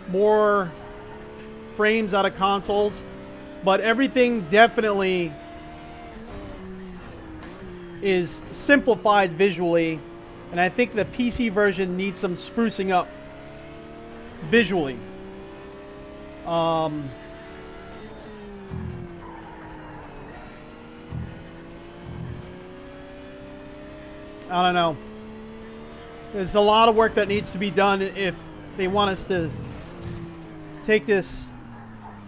A: more frames out of consoles. But everything definitely is simplified visually. And I think the PC version needs some sprucing up visually. I don't know. There's a lot of work that needs to be done if they want us to take this.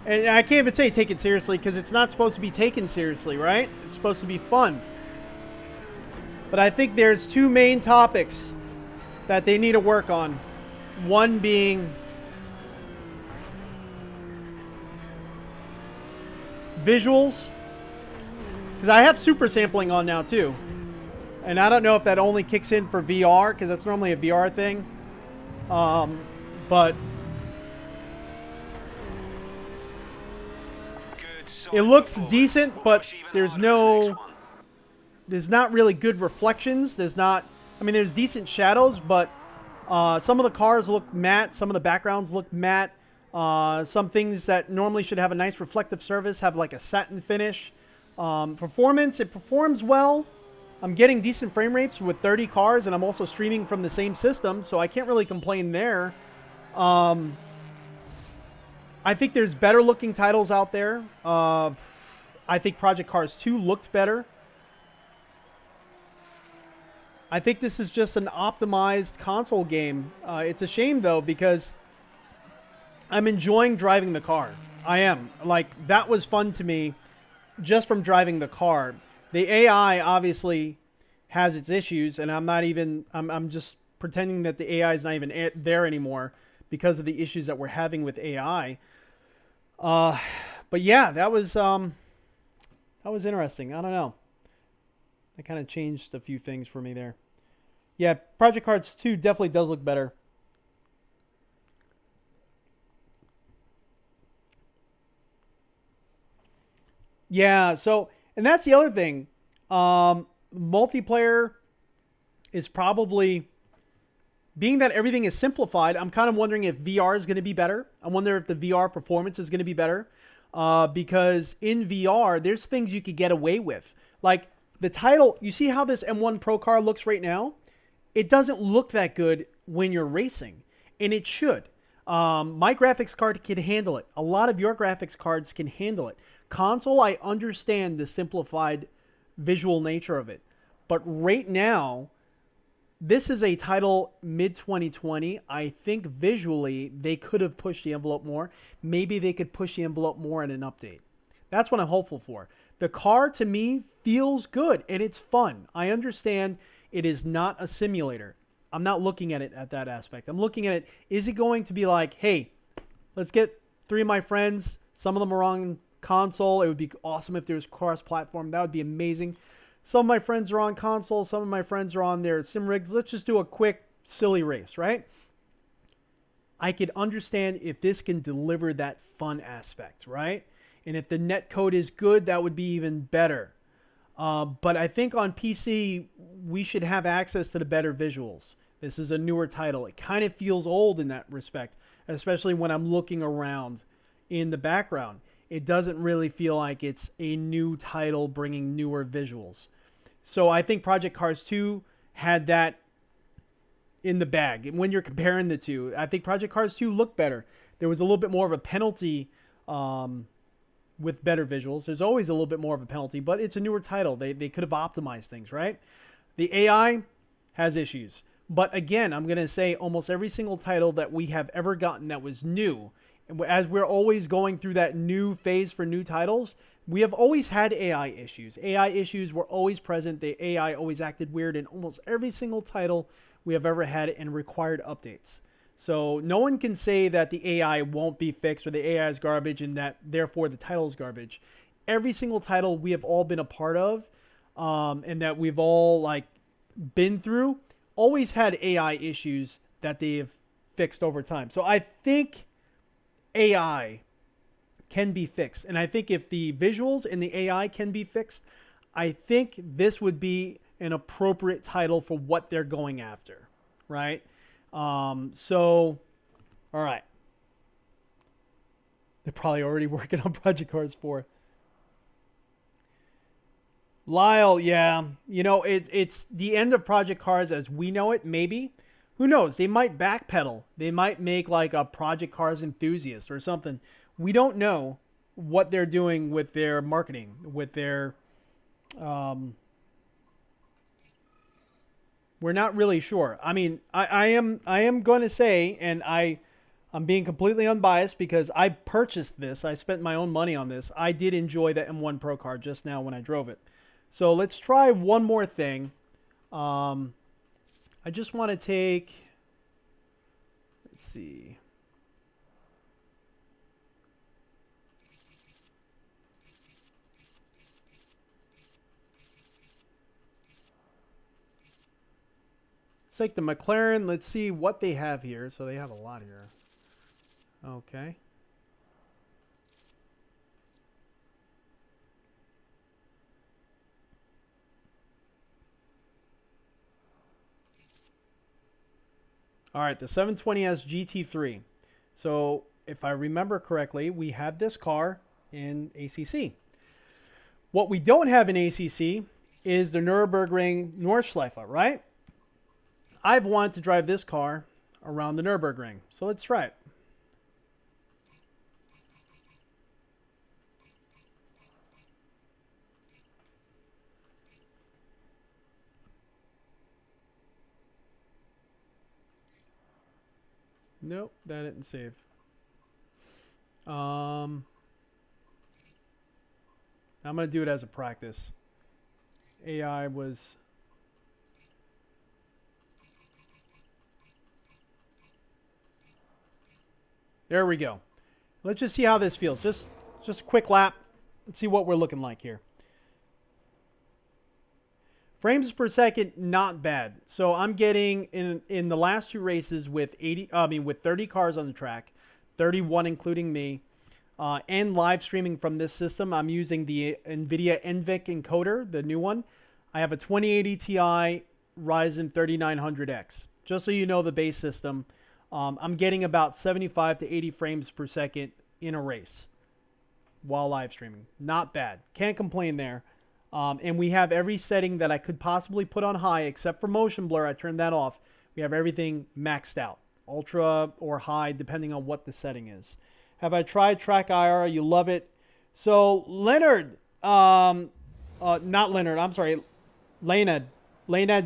A: And I can't even say take it seriously because it's not supposed to be taken seriously, right? It's supposed to be fun. But I think there's two main topics that they need to work on. One being visuals. Because I have super sampling on now too. And I don't know if that only kicks in for VR, because that's normally a VR thing. But it looks decent, but there's not really good reflections. There's decent shadows, but some of the cars look matte. Some of the backgrounds look matte. Some things that normally should have a nice reflective surface have like a satin finish. Performance, it performs well. I'm getting decent frame rates with 30 cars, and I'm also streaming from the same system, so I can't really complain there. I think there's better looking titles out there. I think Project Cars 2 looked better. I think this is just an optimized console game. It's a shame, though, because I'm enjoying driving the car. I am. Like, that was fun to me just from driving the car. The AI obviously has its issues, and I'm just pretending that the AI is not even there anymore because of the issues that we're having with AI. But yeah, that was interesting. I don't know. That kind of changed a few things for me there. Yeah, Project Cars 2 definitely does look better. Yeah, so, and that's the other thing. Multiplayer is probably, being that everything is simplified, I'm kind of wondering if VR is going to be better. I wonder if the VR performance is going to be better. Because in VR, there's things you could get away with. Like the title, you see how this M1 Pro car looks right now? It doesn't look that good when you're racing, and it should. My graphics card can handle it. A lot of your graphics cards can handle it. Console, I understand the simplified visual nature of it. But right now, this is a title mid-2020. I think visually, they could have pushed the envelope more. Maybe they could push the envelope more in an update. That's what I'm hopeful for. The car, to me, feels good, and it's fun. I understand it is not a simulator. I'm not looking at it at that aspect. I'm looking at it, is it going to be like, hey, let's get 3 of my friends. Some of them are on console. It would be awesome if there was cross-platform. That would be amazing. Some of my friends are on console. Some of my friends are on their sim rigs. Let's just do a quick, silly race, right? I could understand if this can deliver that fun aspect, right? And if the net code is good, that would be even better. But I think on PC, we should have access to the better visuals. This is a newer title. It kind of feels old in that respect, especially when I'm looking around in the background. it doesn't really feel like it's a new title bringing newer visuals. So I think Project Cars 2 had that in the bag. And when you're comparing the two, I think Project Cars 2 looked better. There was a little bit more of a penalty with better visuals. There's always a little bit more of a penalty, but it's a newer title. They could have optimized things, right? The AI has issues. But again, I'm going to say almost every single title that we have ever gotten that was new, as we're always going through that new phase for new titles, we have always had AI issues. AI issues were always present. The AI always acted weird in almost every single title we have ever had and required updates. So no one can say that the AI won't be fixed or the AI is garbage and that therefore the title is garbage. Every single title we have all been a part of and that we've all like been through always had AI issues that they've fixed over time. So I think AI can be fixed. And I think if the visuals and the AI can be fixed, I think this would be an appropriate title for what they're going after, right? So, all right. They're probably already working on Project Cars 4. Lyle, yeah. You know, it's the end of Project Cars as we know it, maybe. Who knows? They might backpedal. They might make like a Project Cars enthusiast or something. We don't know what they're doing with their marketing, with their... we're not really sure. I mean, I am going to say, and I'm being completely unbiased because I purchased this. I spent my own money on this. I did enjoy the M1 Pro car just now when I drove it. So let's try one more thing. I just want to take, let's see. Let's take the McLaren. Let's see what they have here. So they have a lot here. Okay. All right, the 720S GT3. So if I remember correctly, we have this car in ACC. What we don't have in ACC is the Nürburgring Nordschleife, right? I've wanted to drive this car around the Nürburgring. So let's try it. Nope, that didn't save. I'm going to do it as a practice. AI was... There we go. Let's just see how this feels. Just a quick lap. Let's see what we're looking like here. Frames per second, not bad. So I'm getting in the last two races with 30 cars on the track, 31 including me, and live streaming from this system. I'm using the NVIDIA EVGA encoder, the new one. I have a 2080 Ti Ryzen 3900X. Just so you know the base system, I'm getting about 75 to 80 frames per second in a race while live streaming. Not bad. Can't complain there. And we have every setting that I could possibly put on high, except for motion blur. I turned that off. We have everything maxed out. Ultra or high, depending on what the setting is. Have I tried Track IR? You love it. So, Leonard, not Leonard, I'm sorry. Leonard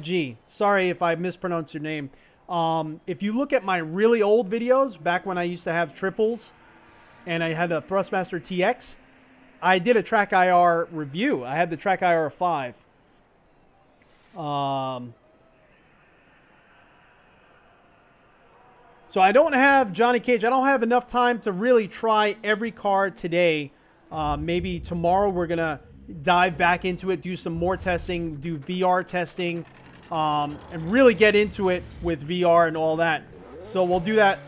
A: G. Sorry if I mispronounced your name. If you look at my really old videos, back when I used to have triples, and I had a Thrustmaster TX, I did a Track IR review. I had the Track IR 5. So I don't have, Johnny Cage, I don't have enough time to really try every car today. Maybe tomorrow we're going to dive back into it, do some more testing, do VR testing, and really get into it with VR and all that. So we'll do that.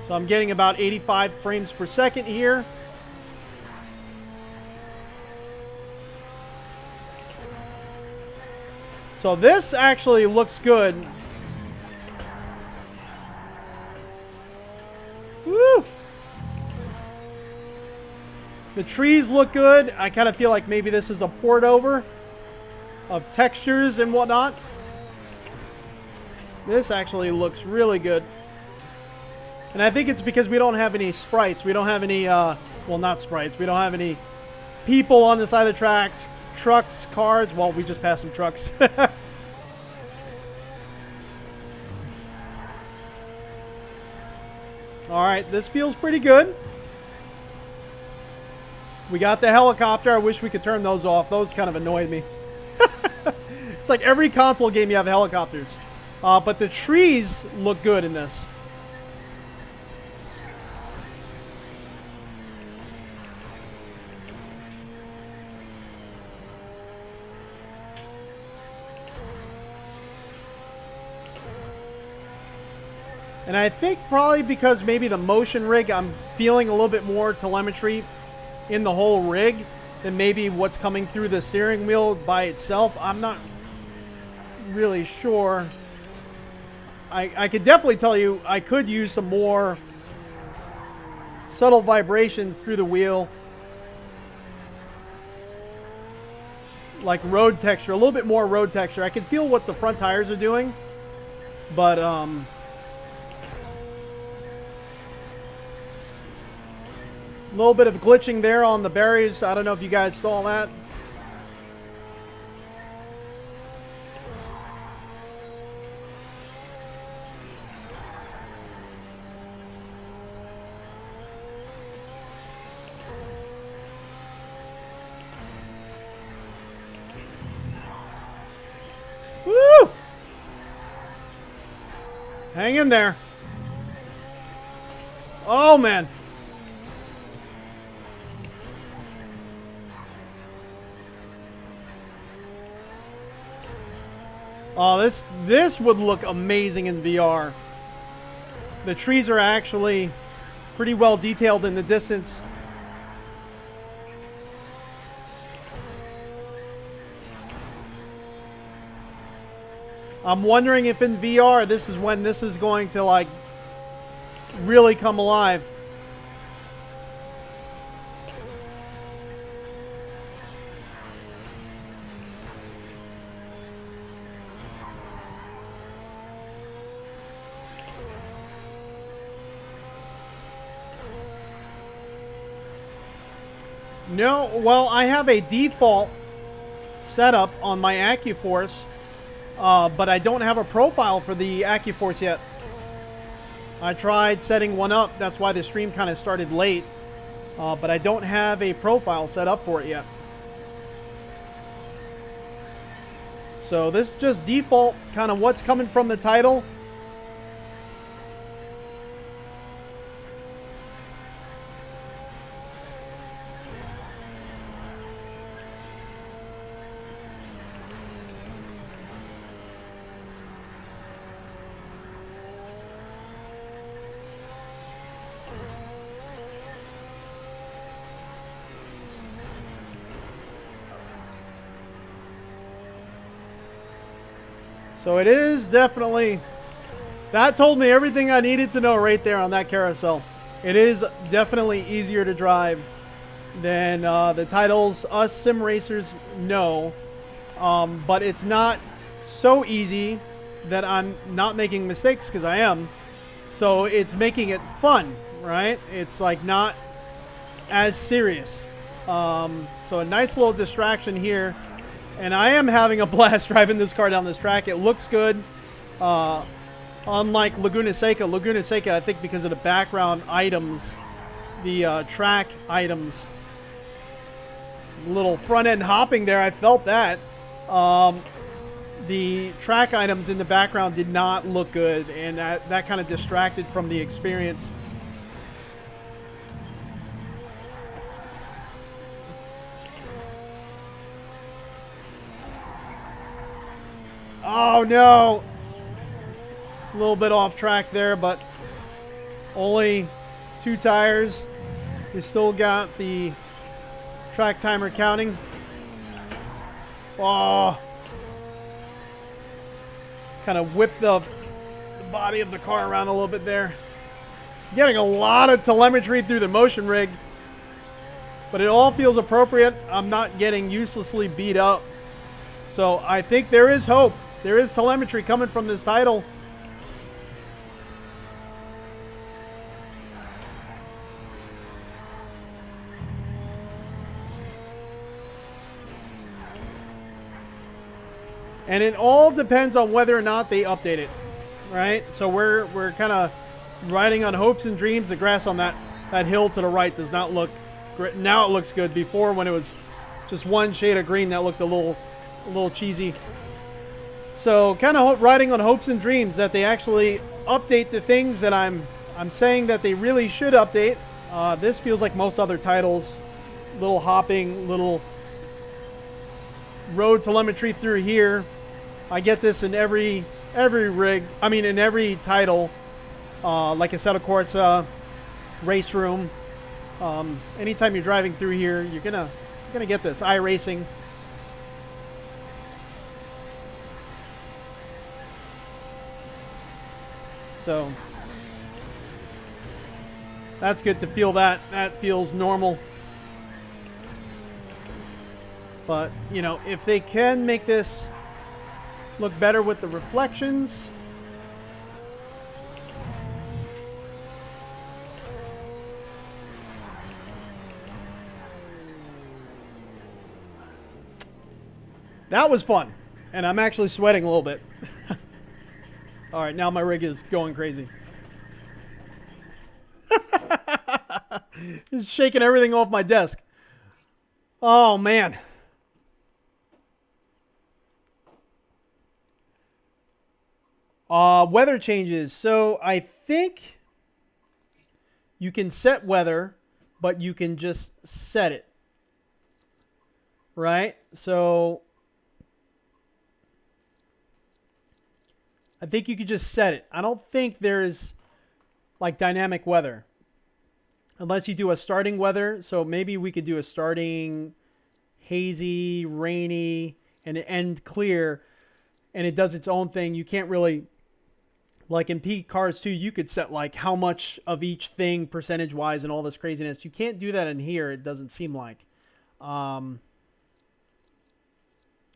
A: So I'm getting about 85 frames per second here. So this actually looks good. Woo! The trees look good. I kind of feel like maybe this is a port over of textures and whatnot. This actually looks really good. And I think it's because we don't have any sprites. We don't have any, well, not sprites. We don't have any people on the side of the tracks, trucks, cars. Well, we just passed some trucks. All right, this feels pretty good. We got the helicopter. I wish we could turn those off. Those kind of annoyed me. It's like every console game you have helicopters. But the trees look good in this. And I think probably because maybe the motion rig, I'm feeling a little bit more telemetry in the whole rig than maybe what's coming through the steering wheel by itself. I'm not really sure. I could definitely tell you I could use some more subtle vibrations through the wheel. Like road texture, a little bit more road texture. I can feel what the front tires are doing, but a little bit of glitching there on the barriers. I don't know if you guys saw that. Woo! Hang in there. Oh, man. Oh, this would look amazing in VR. The trees are actually pretty well detailed in the distance. I'm wondering if in VR this is when this is going to like really come alive. No, well, I have a default setup on my AccuForce, but I don't have a profile for the AccuForce yet. I tried setting one up, that's why the stream kind of started late, but I don't have a profile set up for it yet. So this is just default, kind of what's coming from the title. So it is definitely, that told me everything I needed to know right there on that carousel. It is definitely easier to drive than the titles us sim racers know, but it's not so easy that I'm not making mistakes, because I am. So it's making it fun, right? It's like not as serious. So a nice little distraction here. And I am having a blast driving this car down this track. It looks good. Unlike Laguna Seca. Laguna Seca, I think because of the background items, the track items. Little front end hopping there. I felt that. The track items in the background did not look good. And that kind of distracted from the experience. Oh no! A little bit off track there, but only 2 tires. We still got the track timer counting. Oh! Kind of whip the body of the car around a little bit there. Getting a lot of telemetry through the motion rig, but it all feels appropriate. I'm not getting uselessly beat up. So I think there is hope. There is telemetry coming from this title. And it all depends on whether or not they update it, right? So we're kind of riding on hopes and dreams. The grass on that hill to the right does not look great. Now it looks good. Before, when it was just one shade of green, that looked a little cheesy. So kind of riding on hopes and dreams that they actually update the things that I'm saying that they really should update. This feels like most other titles, little hopping, little road telemetry through here. I get this in every rig. I mean, in every title. Like I said, of course, race room. Anytime you're driving through here, you're gonna get this iRacing. So that's good to feel that. That feels normal. But, you know, if they can make this look better with the reflections. That was fun. And I'm actually sweating a little bit. All right, now my rig is going crazy. It's shaking everything off my desk. Oh, man. Weather changes. So I think you can set weather, but you can just set it. Right? So I think you could just set it. I don't think there's like dynamic weather. Unless you do a starting weather. So maybe we could do a starting hazy, rainy, and an end clear. And it does its own thing. You can't really, like in P Cars 2, you could set like how much of each thing percentage-wise and all this craziness. You can't do that in here, it doesn't seem like. And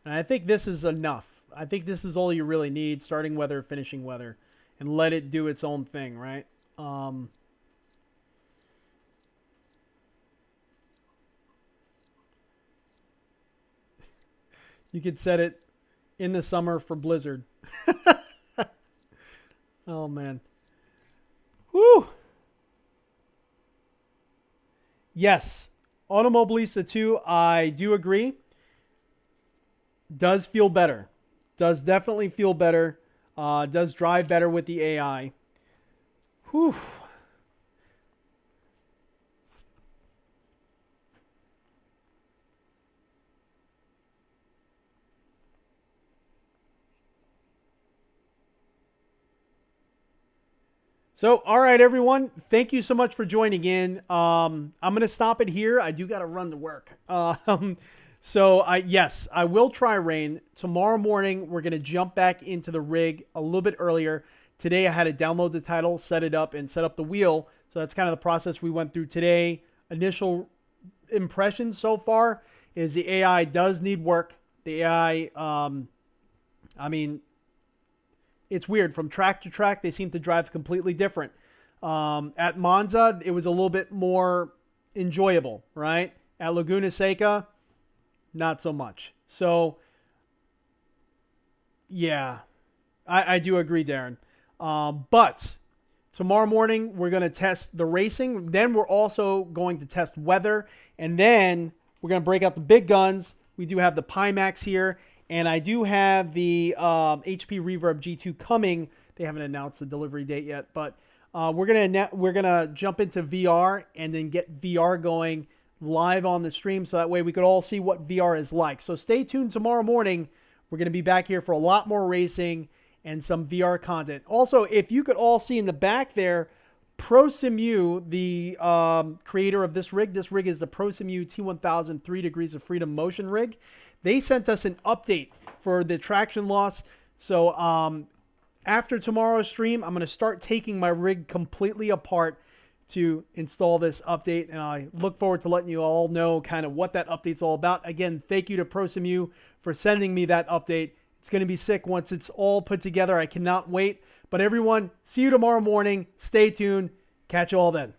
A: I think this is enough. I think this is all you really need, starting weather, finishing weather, and let it do its own thing, right? You could set it in the summer for blizzard. Oh, man. Whew. Yes. Automobilista 2, I do agree. Does feel better. Does definitely feel better. Does drive better with the AI. Whew. So, all right, everyone. Thank you so much for joining in. I'm going to stop it here. I do got to run to work. Yes, I will try rain. Tomorrow morning, we're going to jump back into the rig a little bit earlier. Today, I had to download the title, set it up, and set up the wheel. So that's kind of the process we went through today. Initial impressions so far is the AI does need work. The AI, I mean, it's weird. From track to track, they seem to drive completely different. At Monza, it was a little bit more enjoyable, right? At Laguna Seca, not so much. So, yeah, I do agree, Darren. But tomorrow morning, we're going to test the racing. Then we're also going to test weather. And then we're going to break out the big guns. We do have the Pimax here. And I do have the HP Reverb G2 coming. They haven't announced the delivery date yet, but we're gonna jump into VR and then get VR going live on the stream, so that way we could all see what VR is like. So stay tuned tomorrow morning. We're gonna be back here for a lot more racing and some VR content. Also, if you could all see in the back there, Prosimu, the creator of this rig is the Prosimu T1000 3 Degrees of Freedom motion rig. They sent us an update for the traction loss. So after tomorrow's stream, I'm going to start taking my rig completely apart to install this update, and I look forward to letting you all know kind of what that update's all about. Again, thank you to Prosimu for sending me that update. It's going to be sick once it's all put together. I cannot wait. But everyone, see you tomorrow morning. Stay tuned. Catch you all then.